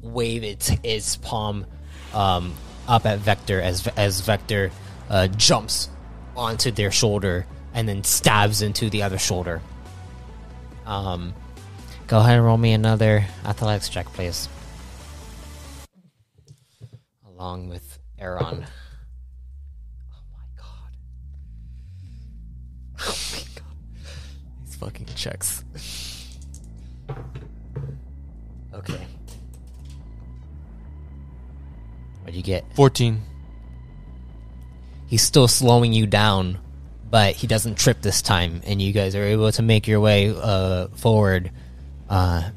wave its palm up at Vector as Vector jumps onto their shoulder and then stabs into the other shoulder. Go ahead and roll me another athletics check, please. Along with Aaron. Oh my god. Oh my god. These fucking checks. Okay. What'd you get? 14. He's still slowing you down, but he doesn't trip this time, and you guys are able to make your way forward. But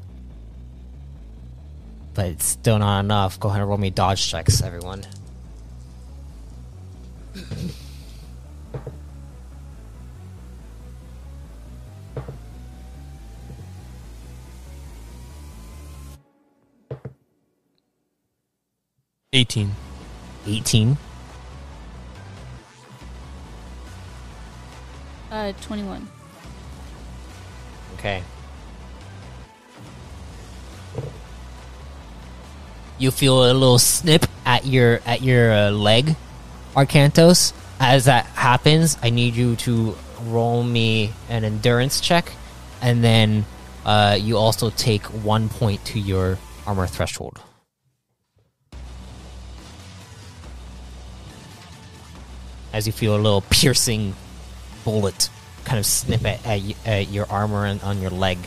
it's still not enough. Go ahead and roll me dodge checks, everyone. $18. 18. 21. Okay. You feel a little snip at your leg, Arcantos. As that happens, I need you to roll me an endurance check, and then you also take 1 point to your armor threshold. As you feel a little piercing bullet kind of snip at your armor and on your leg.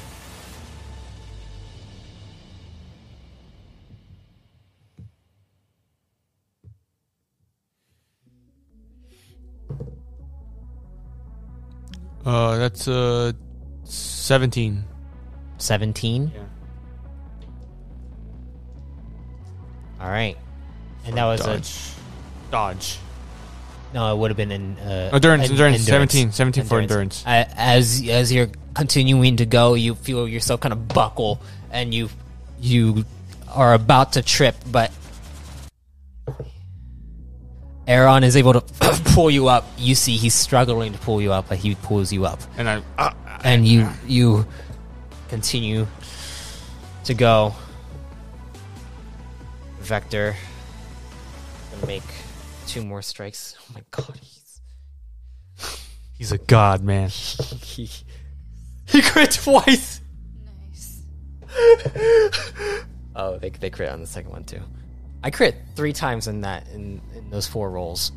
That's 17. 17? Yeah. Alright. And that was dodge. No, it would have been in endurance. 17 for endurance. As you're continuing to go, you feel yourself kind of buckle, and you are about to trip, but Aaron is able to pull you up. You see he's struggling to pull you up, but he pulls you up. And you continue to go. Vector gonna make 2 more strikes. Oh my god, he's a god, man. he crit twice. Nice. Oh, they crit on the second one too. I crit 3 times in those 4 rolls.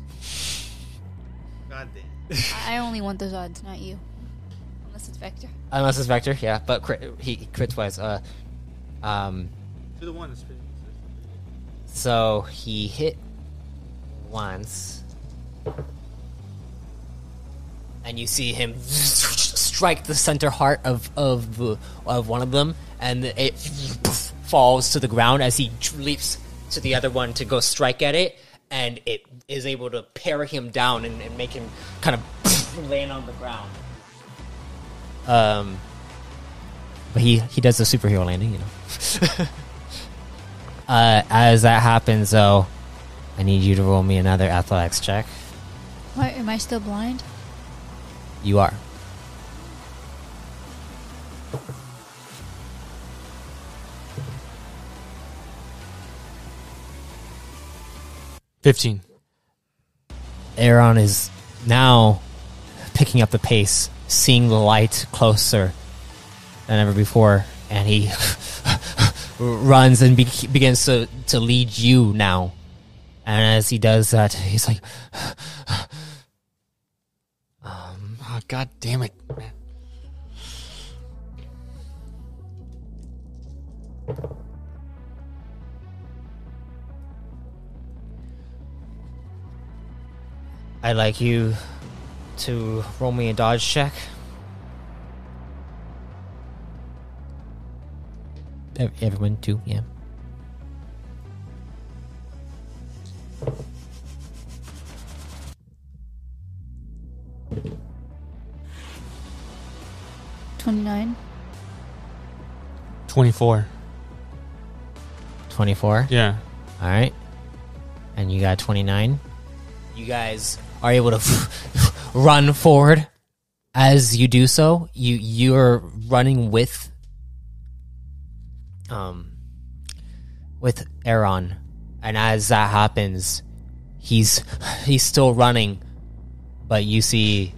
God damn. I only want those odds, not you. Unless it's Vector. Unless it's Vector, yeah. But he crit twice. To the one that's pretty. So he hit once, and you see him strike the center heart of one of them, and it falls to the ground as he leaps to the other one to go strike at it, and it is able to parry him down and make him kind of land on the ground. But he does the superhero landing, you know. As that happens, though, I need you to roll me another athletics check. What? Am I still blind? You are. $15. Aaron is now picking up the pace, seeing the light closer than ever before, and he runs and begins to lead you now. And as he does that, he's like, Oh, God damn it, man. I'd like you to roll me a dodge check. Everyone too, yeah. $29. 24. 24? Yeah. Alright. And you got 29. You guys are able to run forward. As you do so, you're running with Aaron. And as that happens, he's still running, but you see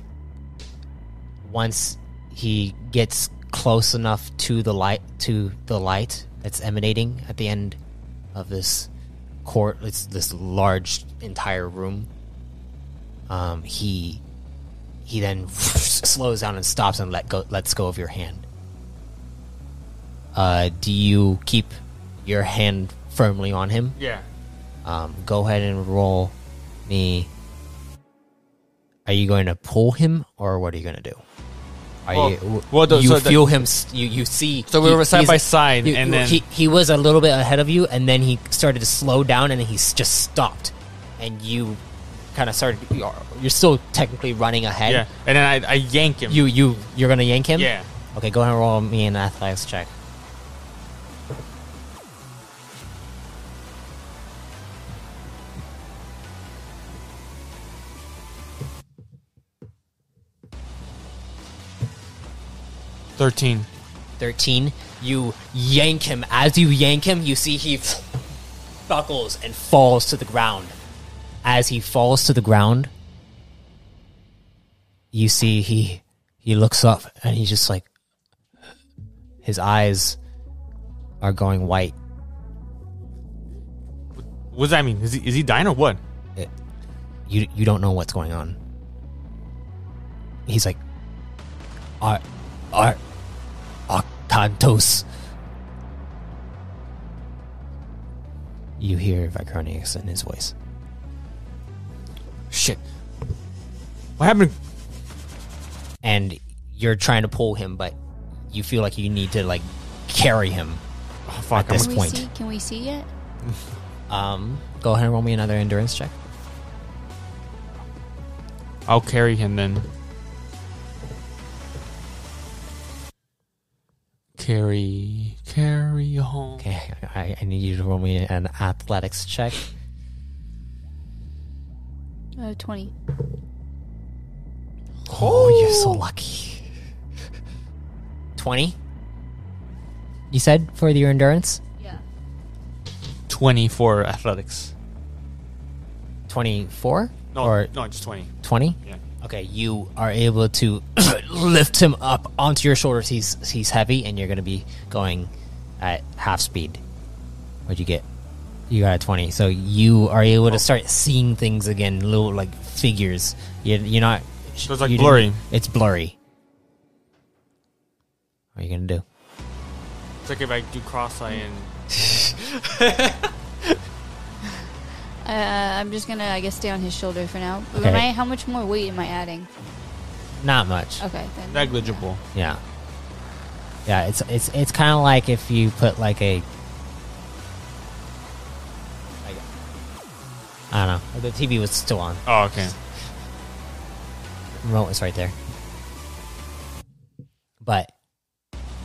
once he gets close enough to the light that's emanating at the end of this court, it's this large entire room. He then slows down and stops and lets go of your hand. Do you keep your hand firmly on him? Yeah. Go ahead and roll me. Are you going to pull him, or what are you going to do? You feel him? You see? So we were side by side, and then he was a little bit ahead of you, and then he started to slow down, and then he's just stopped, and you kind of started. You're still technically running ahead. Yeah, and then I yank him. You're gonna yank him? Yeah. Okay, go ahead and roll me an athletics check. $13. 13. You yank him. As you yank him, you see he buckles and falls to the ground. As he falls to the ground, you see he looks up and he's just like, his eyes are going white. What does that mean? Is he dying or what? You don't know what's going on. He's like, Cantos. You hear Vicronius in his voice. Shit. What happened? And you're trying to pull him, but you feel like you need to like carry him. Oh, fuck, at this point. Can we see yet? Go ahead and roll me another endurance check. I'll carry him then. Carry home. Okay, I need you to roll me an athletics check. 20. Oh, you're so lucky. 20? You said for your endurance? Yeah. 20 for athletics. 24? No, just 20. 20? Yeah. Okay, you are able to lift him up onto your shoulders. He's heavy, and you're going to be going at half speed. What'd you get? You got a 20. So you are able to start seeing things again, little like figures. You're not. So it's like blurry. It's blurry. What are you going to do? It's like if I do cross-eye and... I'm just gonna, I guess, stay on his shoulder for now. Okay. How much more weight am I adding? Not much. Okay, then. Negligible. Yeah. Yeah, it's kind of like if you put like I don't know. The TV was still on. Oh, okay. Remote was right there. But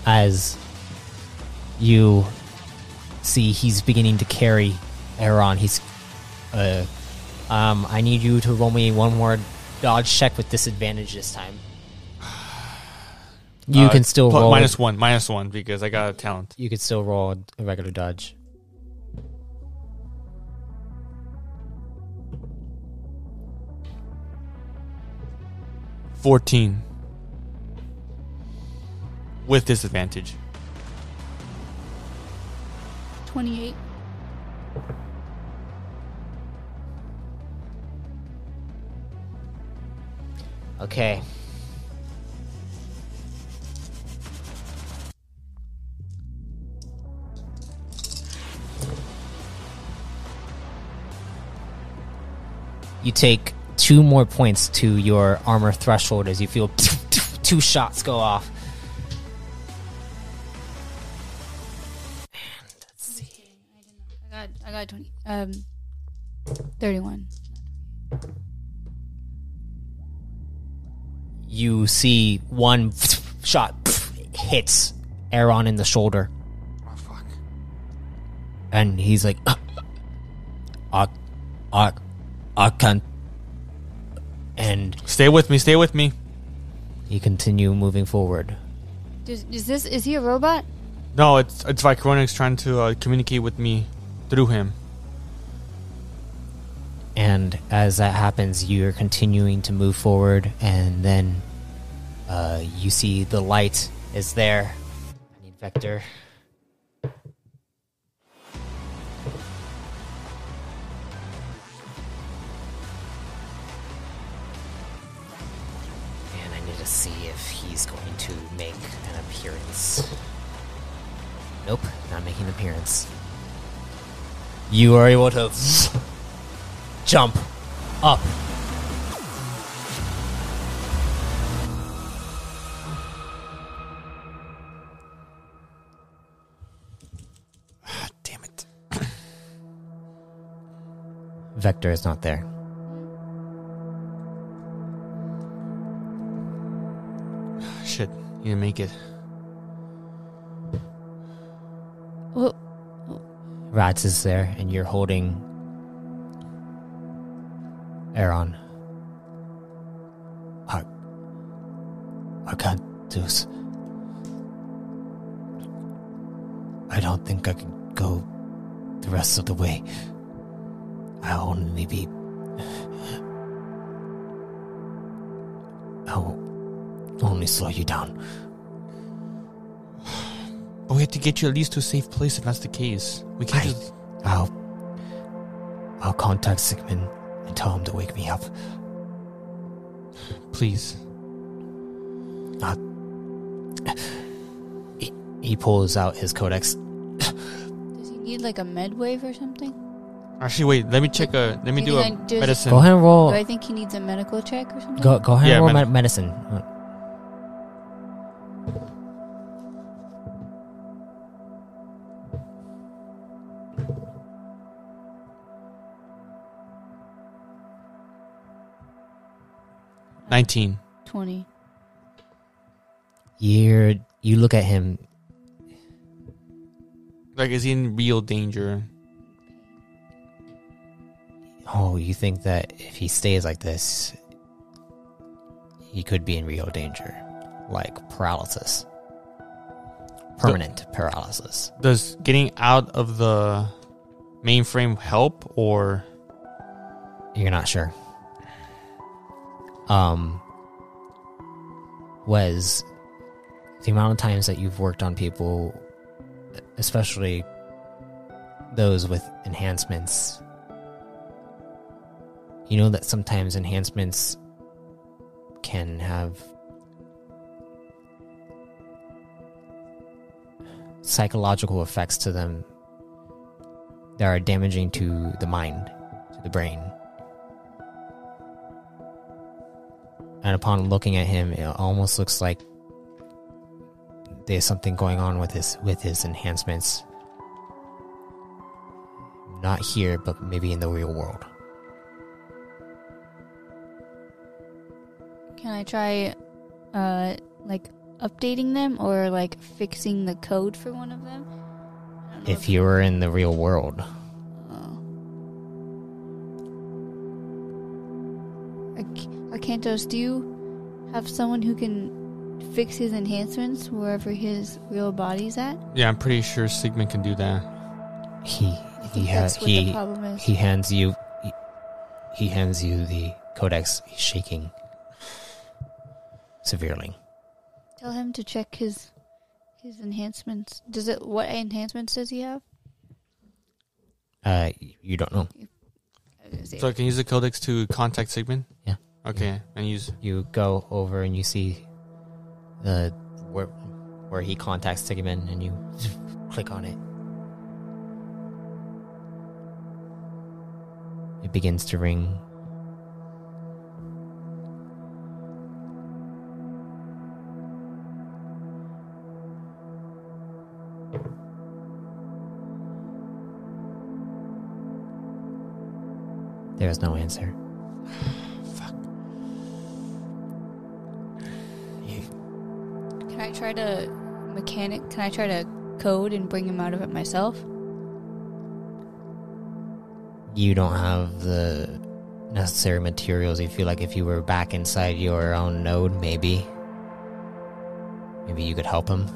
as you see, he's beginning to carry Aaron. He's I need you to roll me one more dodge check with disadvantage this time. You can still roll minus one because I got a talent. You could still roll a regular dodge. $14 with disadvantage. 28. Okay. You take 2 more points to your armor threshold as you feel 2 shots go off. And let's see. I got 20. 31. You see one shot hits Aaron in the shoulder. Oh, fuck. And he's like, I can't. And Stay with me. you continue moving forward. Is he a robot? No, it's Vicronix trying to communicate with me through him. And as that happens, you're continuing to move forward, and then you see the light is there. I need Vector. And I need to see if he's going to make an appearance. Nope, not making an appearance. You are able to jump up. Damn it. Vector is not there. Shit, you didn't make it. Well, Rats is there, and you're holding Aaron. I can't do this. I don't think I can go the rest of the way. I'll only slow you down. But we have to get you at least to a safe place if that's the case. We can't just... I'll contact Sigmund and tell him to wake me up. Please. He pulls out his codex. does he need like a med wave or something? Actually, wait. Let me check let me do a medicine. Go ahead and roll. Do I think he needs a medical check or something? Go ahead Yeah, and roll medicine. $19. 20. You look at him. Like, is he in real danger? Oh, you think that if he stays like this, he could be in real danger. Like paralysis. Permanent paralysis. Does getting out of the mainframe help, or... You're not sure. Wes, the amount of times that you've worked on people, especially those with enhancements, you know that sometimes enhancements can have psychological effects to them that are damaging to the mind, to the brain. And upon looking at him, it almost looks like there's something going on with his enhancements. Not here, but maybe in the real world. Can I try, like, updating them or, like, fixing the code for one of them? I don't know If you were in the real world, Arcantos, do you have someone who can fix his enhancements wherever his real body's at? Yeah, I'm pretty sure Sigmund can do that. That's what the problem is. he hands you the codex. He's shaking severely. Tell him to check his enhancements. What enhancements does he have? You don't know. So I can use the codex to contact Sigmund? Yeah. Okay, and use... You go over and you see where he contacts Sigmund, and you click on it. It begins to ring. There is no answer. Fuck. Can I try to code and bring him out of it myself? You don't have the necessary materials. You feel like if you were back inside your own node, maybe you could help him.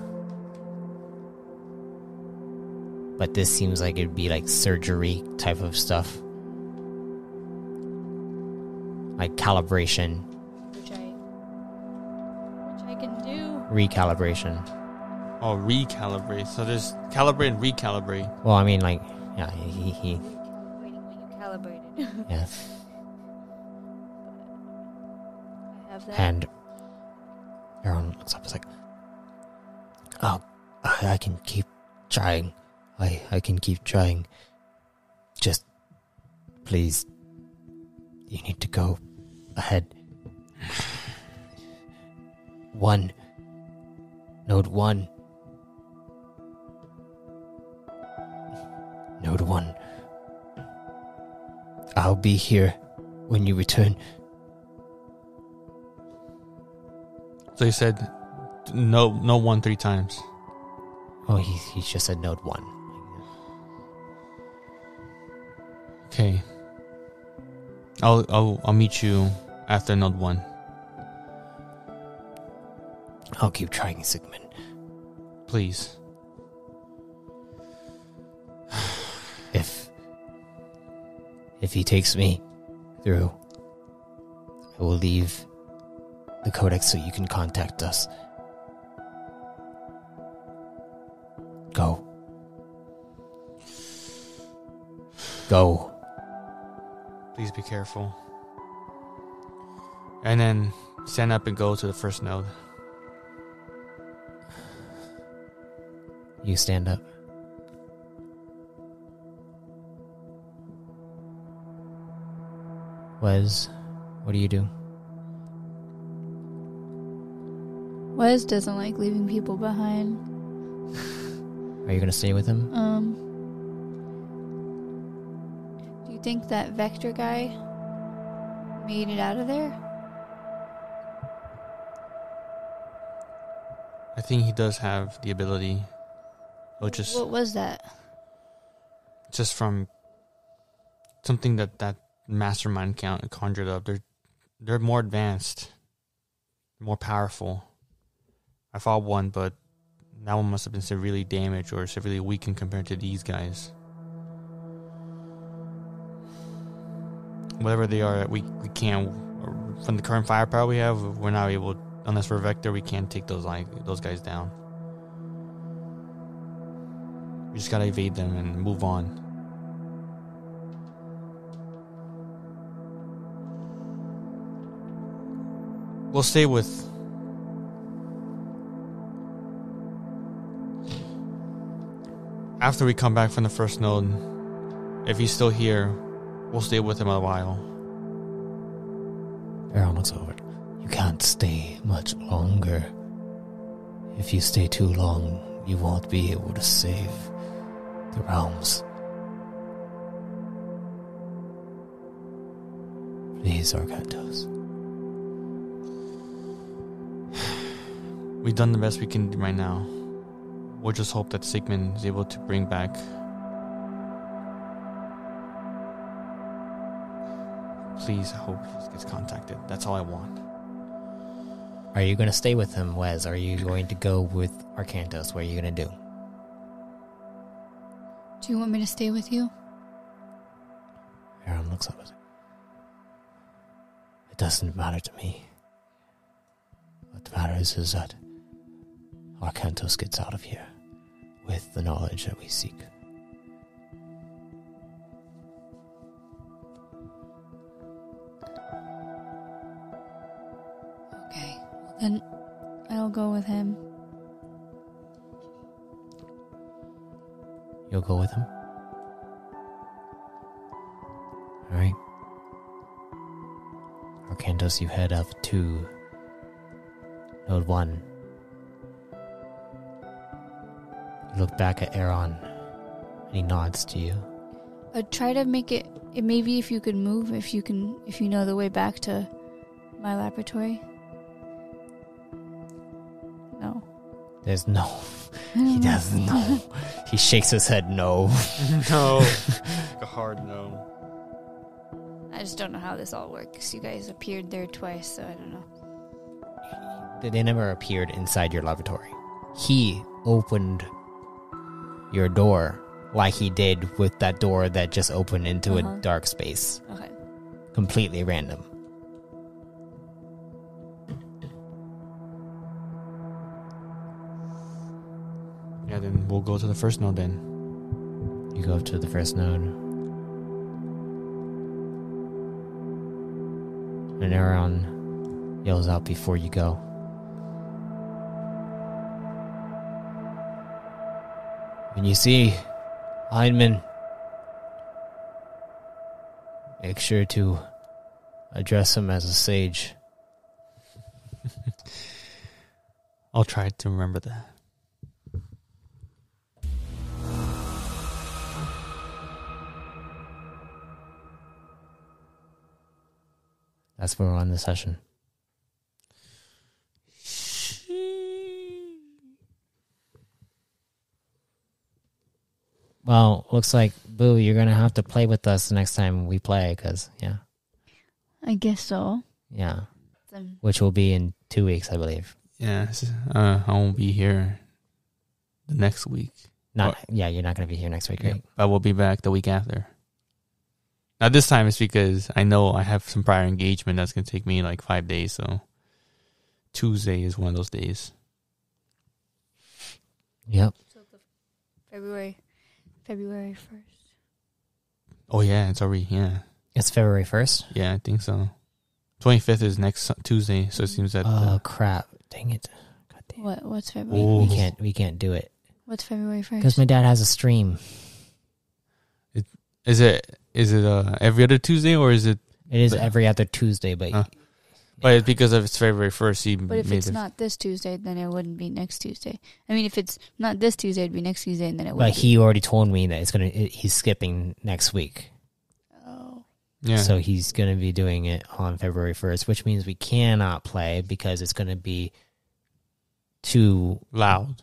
But this seems like it'd be like surgery type of stuff. Like calibration. Which I can do. Recalibration. Oh, recalibrate. So there's calibrate and recalibrate. Well, I mean, like, yeah, he Waiting when you calibrated. yeah. I have that. And Aaron looks up and is like, oh, I can keep trying. I can keep trying. Just, please, you need to go ahead. Node 1. Node 1. I'll be here when you return. So he said, no 1 3 times. Oh, he just said node 1. Okay. I'll meet you after node 1. I'll keep trying, Sigmund. Please. If he takes me through, I will leave the codex so you can contact us. Go. Go. Please be careful. And then stand up and go to the first node. You stand up. Wes, what do you do? Wes doesn't like leaving people behind. Are you going to stay with him? Do you think that Vector guy made it out of there? I think he does have the ability. What was that? Just from something that mastermind conjured up. They're more advanced, more powerful. I fought one, but that one must have been severely damaged or severely weakened compared to these guys. Whatever they are, we can't. From the current firepower we have, we're not able. Unless we're Vector, we can't take those guys down. We just gotta evade them and move on. We'll stay with... After we come back from the first node, if he's still here, we'll stay with him a while. Aaron looks over. You can't stay much longer. If you stay too long, you won't be able to save the realms. Please, Arcantos. We've done the best we can do right now. We'll just hope that Sigmund is able to bring back. Please, I hope he gets contacted. That's all I want. Are you going to stay with him, Wes? Are you going to go with Arcantos? What are you going to do? Do you want me to stay with you? Aaron looks up at him. It doesn't matter to me. What matters is that Arcantos gets out of here with the knowledge that we seek. Okay, well then I'll go with him. You'll go with him? Alright. Arcantos, you head up to Node 1. You look back at Aaron, and he nods to you. Try to make it. Maybe if you could move, if you know the way back to my laboratory. No. There's no. He doesn't know. He shakes his head no. No. Like a hard no. I just don't know how this all works. You guys appeared there twice, so I don't know. They never appeared inside your laboratory. He opened your door like he did with that door that just opened into a dark space. Okay. Completely random. Yeah, then we'll go to the first node then. You go up to the first node. And Aaron yells out before you go. When you see Heinemann, make sure to address him as a sage. I'll try to remember that. That's where we're on the session. Well, looks like, Boo, you're going to have to play with us the next time we play, because, yeah. I guess so. Yeah. Which will be in 2 weeks, I believe. Yeah, I won't be here the next week. Yeah, you're not going to be here next week, right? I will be back the week after. Now, this time it's because I know I have some prior engagement that's going to take me like 5 days, so Tuesday is one of those days. Yep. So February 1st. Oh, yeah, it's already, yeah. It's February 1st? Yeah, I think so. 25th is next Tuesday, so it seems that... Oh, crap. Dang it. God damn. What's February? We can't do it. What's February 1st? Because my dad has a stream. Is it every other Tuesday, or is it... It is every other Tuesday, but... But it's because of it's February 1st. But if it's not this Tuesday, then it wouldn't be next Tuesday. I mean, if it's not this Tuesday, it'd be next Tuesday, and then it would. But he already told me that he's skipping next week. Oh. Yeah. So he's going to be doing it on February 1st, which means we cannot play because it's going to be too loud.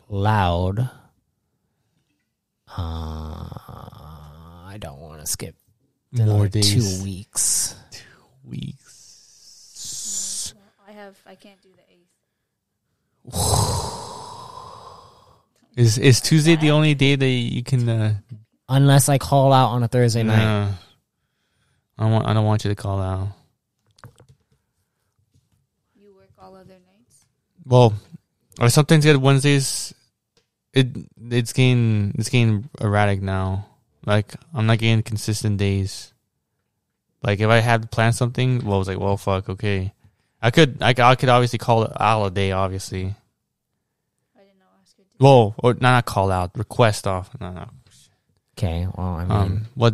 I don't want to skip more days. 2 weeks. 2 weeks. I can't do the 8th. Is Tuesday the only day that you can? Unless I call out on a Thursday night. I don't want you to call out. You work all other nights? Well, I sometimes get Wednesdays. It's getting erratic now. Like, I'm not getting consistent days. Like, if I had to plan something, well, I was like, well, fuck, okay. I could obviously call it out a day, obviously. I didn't know. Ask you. Well, or not call out, request off. No. Okay, well, I mean... what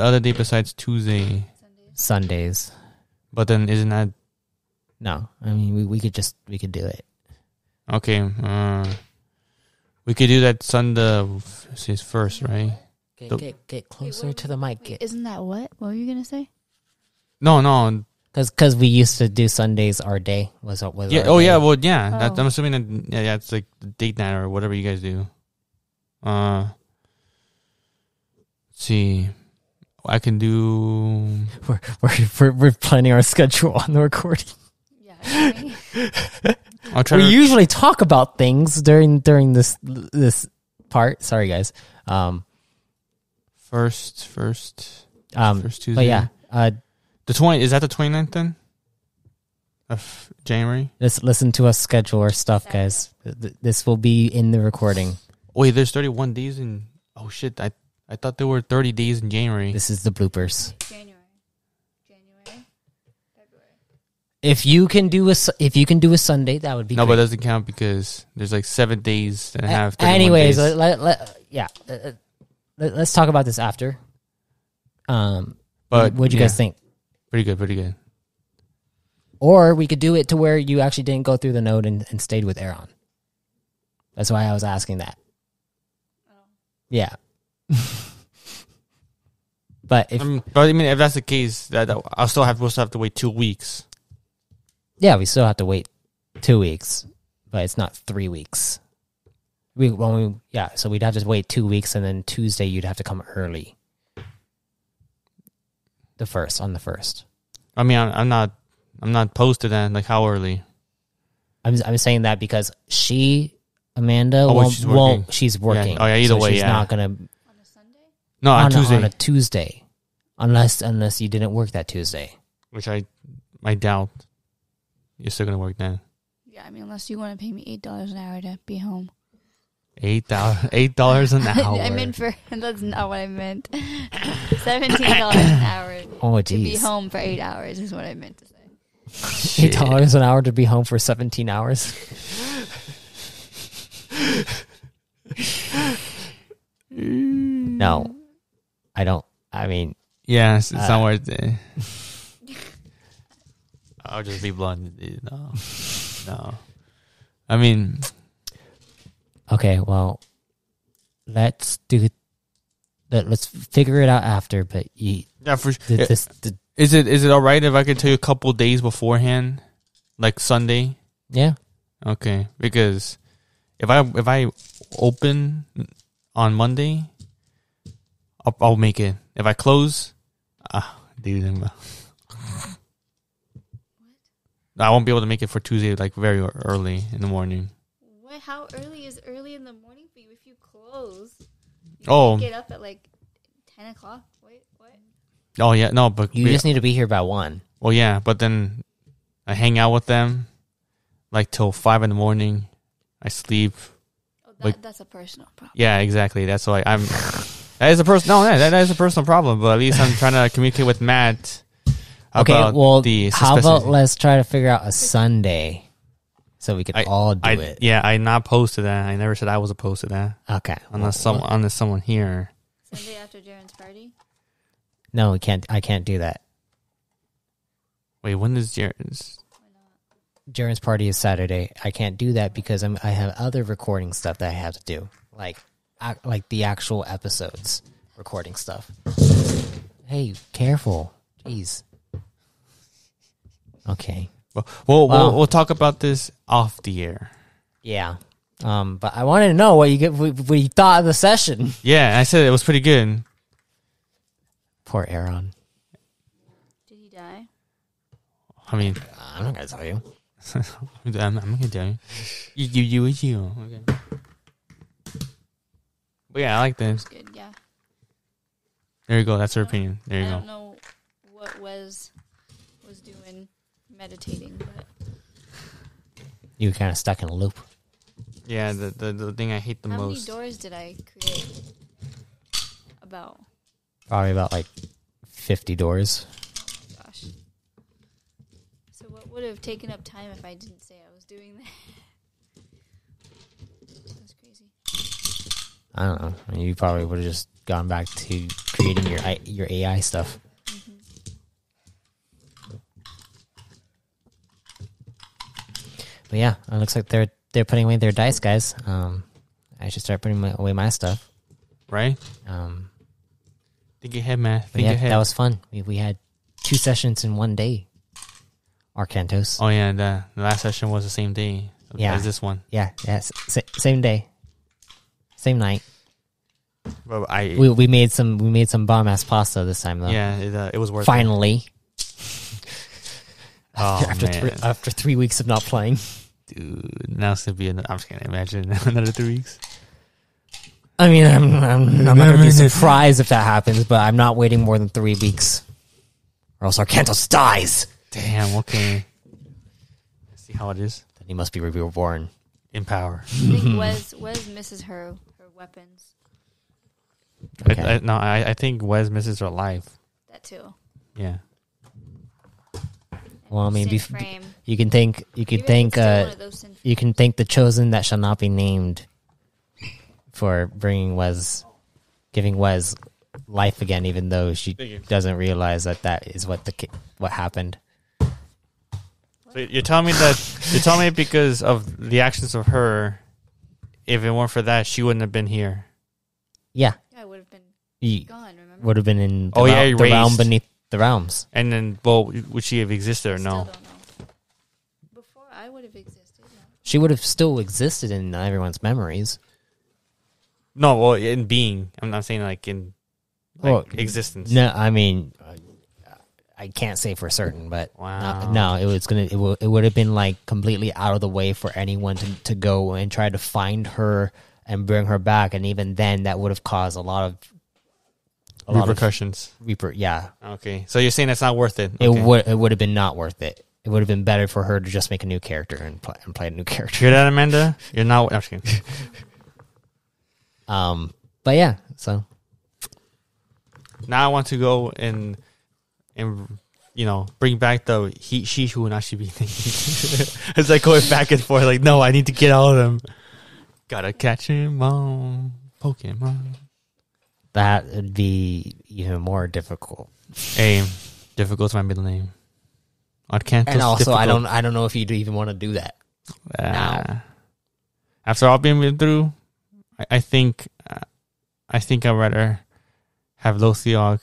other day besides Tuesday? Sundays. But then isn't that... No, I mean we could do it. Okay. We could do that Sunday. It's first, right? Get closer to the mic. Isn't that what? What were you gonna say? No. Because we used to do Sundays our day was Yeah. our Oh day. yeah. Well, yeah. Oh. I'm assuming that. Yeah. It's like the date night or whatever you guys do. Let's see. I can do. We're planning our schedule on the recording. Yeah. I'll try. We to, usually talk about things during this part. Sorry, guys. First Tuesday. But yeah, The 20 is that the 29th then? Of January? let's listen to us schedule our stuff, guys. This will be in the recording. Wait, there's 31 days in. Oh shit! I thought there were 30 days in January. This is the bloopers. January, February. If you can do a Sunday, that would be No, great. but it doesn't count because there's like 7 days and a half. 31 Anyways, days. let's talk about this after. But what'd you guys think? Pretty good. Or we could do it to where you actually didn't go through the node and stayed with Aaron. That's why I was asking that. Yeah. But if but I mean, if that's the case, that I'll still have to wait 2 weeks. yeah, we still have to wait 2 weeks, but it's not 3 weeks. So we'd have to wait 2 weeks, and then Tuesday you'd have to come early. On the first. I mean, I'm not posted that. Like, how early? I'm saying that because Amanda she's won't. working. She's working. Yeah. Oh yeah, either way, she's yeah. not gonna On a Sunday? No, on Tuesday, on a Tuesday, unless you didn't work that Tuesday. which I doubt you're still gonna work then. Yeah, I mean, unless you want to pay me $8 an hour to be home. $8 an hour. I meant that's not what I meant. $17 an hour Oh, to be geez. home for 8 hours is what I meant to say. $8 an hour to be home for 17 hours. No, I don't. I mean, Yeah, it's not worth it. I'll just be blunt. No. I mean, okay. Well, let's figure it out after. But yeah, for this, is it all right if I could tell you a couple days beforehand, like Sunday? yeah. Okay, because if I open on Monday, I'll make it. If I close, dude, I won't be able to make it for Tuesday, like very early in the morning. What? How early is early in the morning for you if you close? You Oh. get up at like 10 o'clock? Wait, what? Oh yeah, no, but You just need to be here by 1. well, yeah, but then I hang out with them like till 5 in the morning. I sleep. Oh, Like- that's a personal problem. Yeah, exactly. That's why I'm. That is a that is a personal problem. But at least I'm trying to communicate with Matt. Okay, About well, the how about specific- let's try to figure out a Sunday so we could all do it. Yeah, I not opposed to that. I never said I was opposed to that. Okay. Unless someone here. Sunday after Jaren's party? No, we can't. I can't do that. Wait, when is Jared's? Jaren's party is Saturday. I can't do that because I have other recording stuff that I have to do, like the actual episodes recording stuff. Hey, careful, jeez. Okay. Well, we'll talk about this off the air. Yeah. But I wanted to know what you thought of the session. Yeah, I said it was pretty good. Poor Aaron. Did he die? I mean, I'm not gonna tell you. I'm gonna tell you. You. Okay. But yeah, I like this. Good, yeah. There you go. That's her opinion. There you I go. don't know what was doing meditating, but You were kind of stuck in a loop. Yeah, the thing I hate the how most. many doors did I create? About, Probably about like 50 doors. gosh. So what would have taken up time if I didn't say I was doing that? That's crazy. I don't know. I mean, you probably would have just gone back to creating your AI stuff. But yeah, it looks like they're putting away their dice, guys. I should start putting away my stuff. Right? Think ahead, man. Think ahead. That was fun. We had 2 sessions in one day. Arcantos. Oh yeah, the last session was the same day as this one. Yeah, same day, same night. But we made some bomb ass pasta this time though. Yeah, it was worth finally. It. After 3 weeks of not playing, dude. Now it's gonna be. I'm just gonna imagine another 3 weeks. I mean, I'm not gonna be surprised if that happens, but I'm not waiting more than 3 weeks, or else Arcantos dies. Damn. Okay. Let's see how it is. Then he must be reborn In power. I think Wes misses her weapons. Okay. I think Wes misses her life. That too. Yeah. Well, I mean, Mainframe. you can thank the chosen that shall not be named for giving Wes life again, even though she doesn't realize that is what happened. So you're telling me because of the actions of her, if it weren't for that, she wouldn't have been here. Yeah. Yeah, I would have been gone. Remember? Would have been in the realm beneath the realms. And then, would she have existed or no? Still don't know. Before I would have existed. No. She would have still existed in everyone's memories. No, well, in being. I'm not saying like in existence. No, I mean, I can't say for certain, but wow. It would have been like completely out of the way for anyone to go and try to find her and bring her back, and even then, that would have caused a lot of repercussions. Yeah. Okay, so you're saying that's not worth it. Okay. It It would have been not worth it. It would have been better for her to just make a new character and play a new character. Hear that, Amanda? You're not. I'm just kidding. But yeah, so now I want to go and bring back the she who not should be thinking. It's like going back and forth. Like, no, I need to get all of them. Gotta catch him on Pokemon. That would be even more difficult. Hey, difficult's my middle name. Arcantos. And also, difficult. I don't know if you'd even want to do that. Now. After all being through, I think I'd rather have Lothiok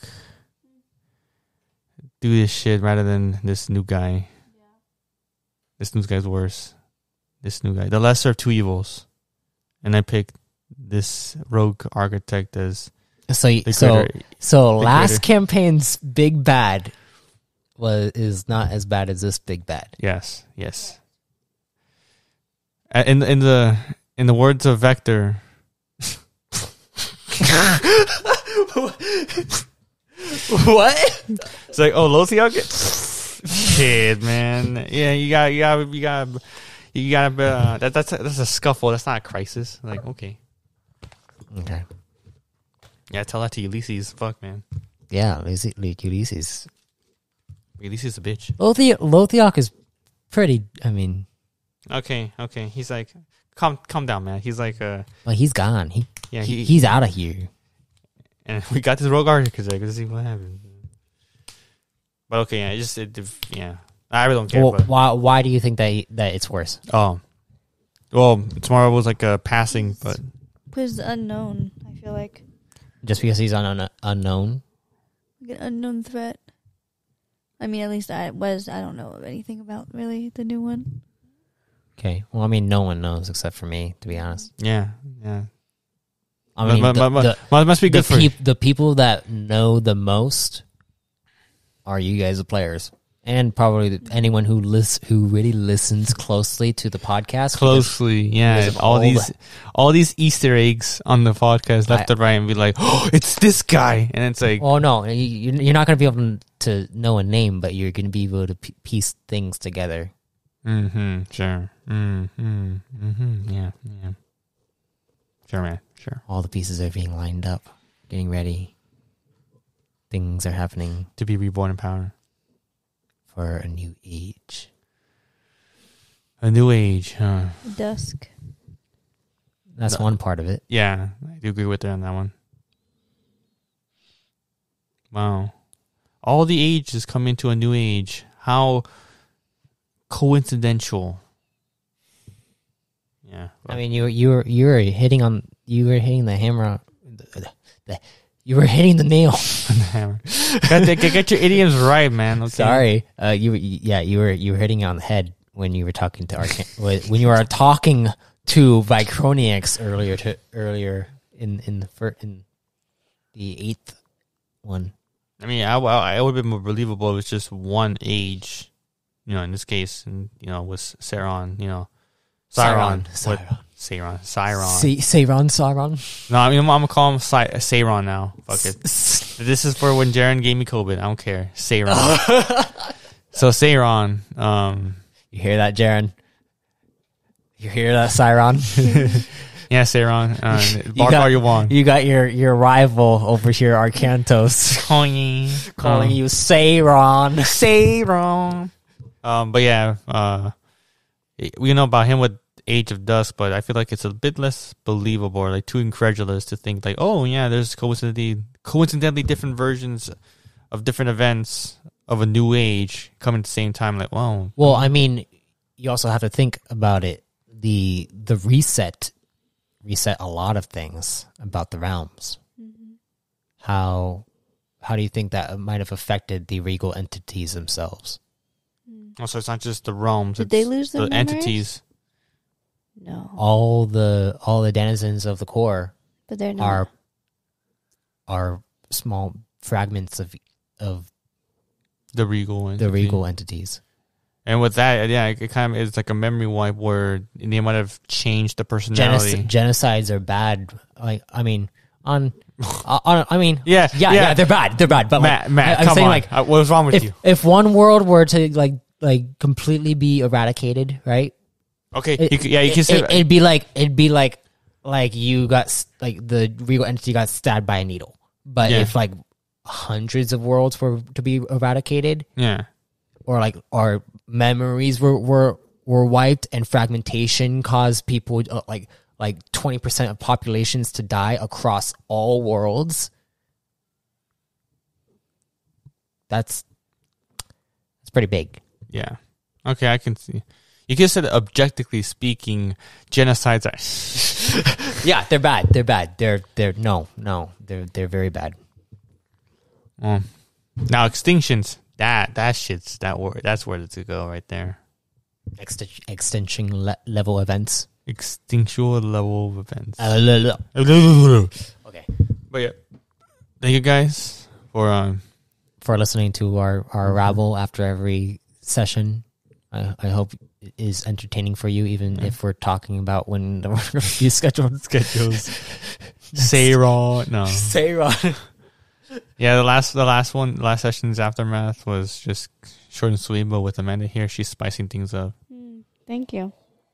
do this shit rather than this new guy. Yeah. This new guy's worse. This new guy, the lesser of two evils, and I picked this rogue architect as last campaign's big bad is not as bad as this big bad. Yes. In the words of Vector. What? It's like, oh, Lothiok? Shit, man. Yeah, you got. That's a scuffle. That's not a crisis. Like, okay. Yeah, tell that to Ulysses. Fuck, man. Yeah, Ulysses. Ulysses is a bitch. Lothiok is pretty. I mean, okay. He's like, calm down, man. He's like, well, he's gone. He's out of here. And we got this rogue architect. Let's see what happens. But okay, yeah, I really don't care. Well, why do you think that it's worse? Oh, well, tomorrow was like a passing, but because unknown. I feel like just because he's on unknown, like an unknown threat. I mean, at least I don't know anything about really the new one. Okay, well, I mean, no one knows except for me, to be honest. Yeah. I mean, must be good for you. The people that know the most are you guys, the players, and probably anyone who really listens closely to the podcast. Yeah. All these Easter eggs on the podcast, left and right, and be like, oh, it's this guy, and it's like, oh no, you're not going to be able to know a name, but you're going to be able to piece things together. Mm-hmm. Sure. Mm-hmm. Mm-hmm. Yeah. Sure, man. Sure. All the pieces are being lined up, getting ready. Things are happening to be reborn in power for a new age. A new age, huh? Dusk. That's one part of it. Yeah, I do agree with her on that one. Wow. All the ages come into a new age. How coincidental. Yeah. I mean, you were hitting the hammer. You were hitting the nail. hammer. Get your idioms right, man. Okay? Sorry. You were hitting it on the head when you were talking to when you were talking to Vicroniacs earlier in the 8th one. I mean, I would have been more believable if it's just one age, in this case, and was Sauron, Sauron. Sauron. No, I mean, I'm gonna call him Sauron now. Fuck it. This is for when Jaren gave me COVID. I don't care. Sauron. So Sauron. You hear that, Jaren? You hear that, Sauron? Yeah, Sauron. Bark all you want. You got your rival over here, Arcantos, calling you Sauron. But yeah, we know about him with Age of Dusk, but I feel like it's a bit less believable, or like too incredulous to think like, oh yeah, there's coincidentally different versions of different events of a new age coming at the same time. Like, wow. Well, I mean, you also have to think about it. The reset a lot of things about the realms. Mm-hmm. How do you think that might have affected the regal entities themselves? Also, it's not just the realms. Did they lose their the memories? entities? No. All the denizens of the core, But they're not. are small fragments of The regal entity. the regal entities. And with that, yeah, it kind of is like a memory wipe where they might have changed the personality. Genocides are bad. Like, I mean, yeah, they're bad. They're bad. But Matt, I'm come saying, on. like, What was wrong with you? If one world were to like completely be eradicated, right? Okay, you can say it'd be like you got like the regal entity got stabbed by a needle. But if like hundreds of worlds were to be eradicated, or memories were wiped and fragmentation caused people like 20% of populations to die across all worlds. That's pretty big. Yeah. Okay, I can see. You could say that objectively speaking, genocides are. Yeah, they're bad. They're bad. They're They're very bad. Now extinctions. That's where to go right there. Extinction level events. Extinctual level of events. Okay. But yeah, thank you guys for listening to our rabble after every session. I hope it is entertaining for you, even if we're talking about when the review schedules. Sauron. No. Sauron. Yeah, the last session's aftermath was just short and sweet, but with Amanda here, she's spicing things up. Thank you.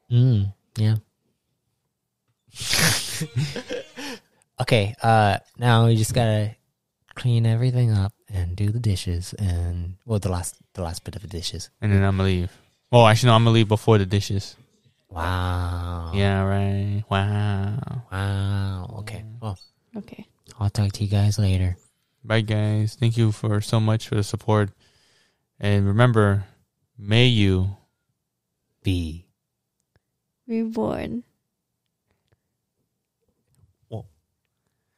Yeah. Okay, now we just gotta clean everything up and do the dishes, and the last bit of the dishes, and then I'm gonna leave. Well, actually, no, I'm gonna leave before the dishes. Wow. Yeah, right. Wow. Okay. Well. Okay. I'll talk to you guys later. Bye, guys. Thank you so much for the support, and remember, may you be reborn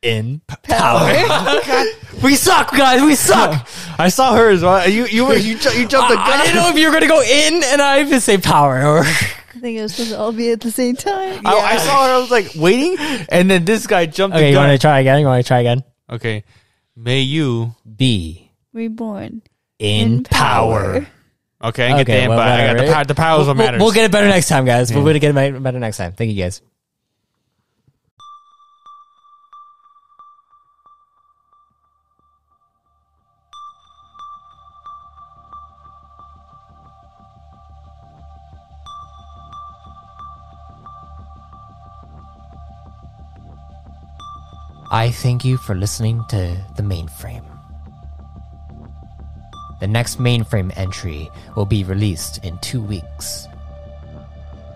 in power. We suck, guys. We suck. I saw her as well. You jumped the gun. I didn't know if you were gonna go in, and I even say power. Or I think it was supposed to all be at the same time. I saw her. I was like waiting, and then this guy jumped the gun. You want to try again? Okay. May you be reborn in power. Okay, I get the end, but I got the power is what matters. We'll get it better next time, guys. Yeah. We'll get it better next time. Thank you, guys. I thank you for listening to The Mainframe. The next Mainframe entry will be released in 2 weeks.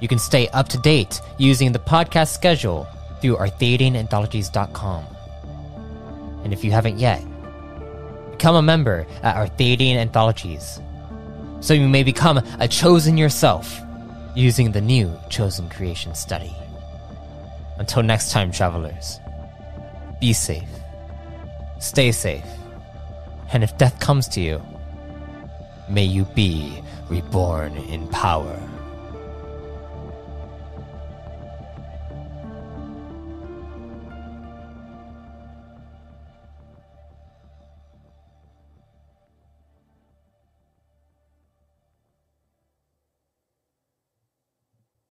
You can stay up to date using the podcast schedule through arthadiananthologies.com. And if you haven't yet, become a member at Arthadian Anthologies, so you may become a chosen yourself using the new Chosen Creation study. Until next time, travelers, be safe, stay safe, and if death comes to you, may you be reborn in power.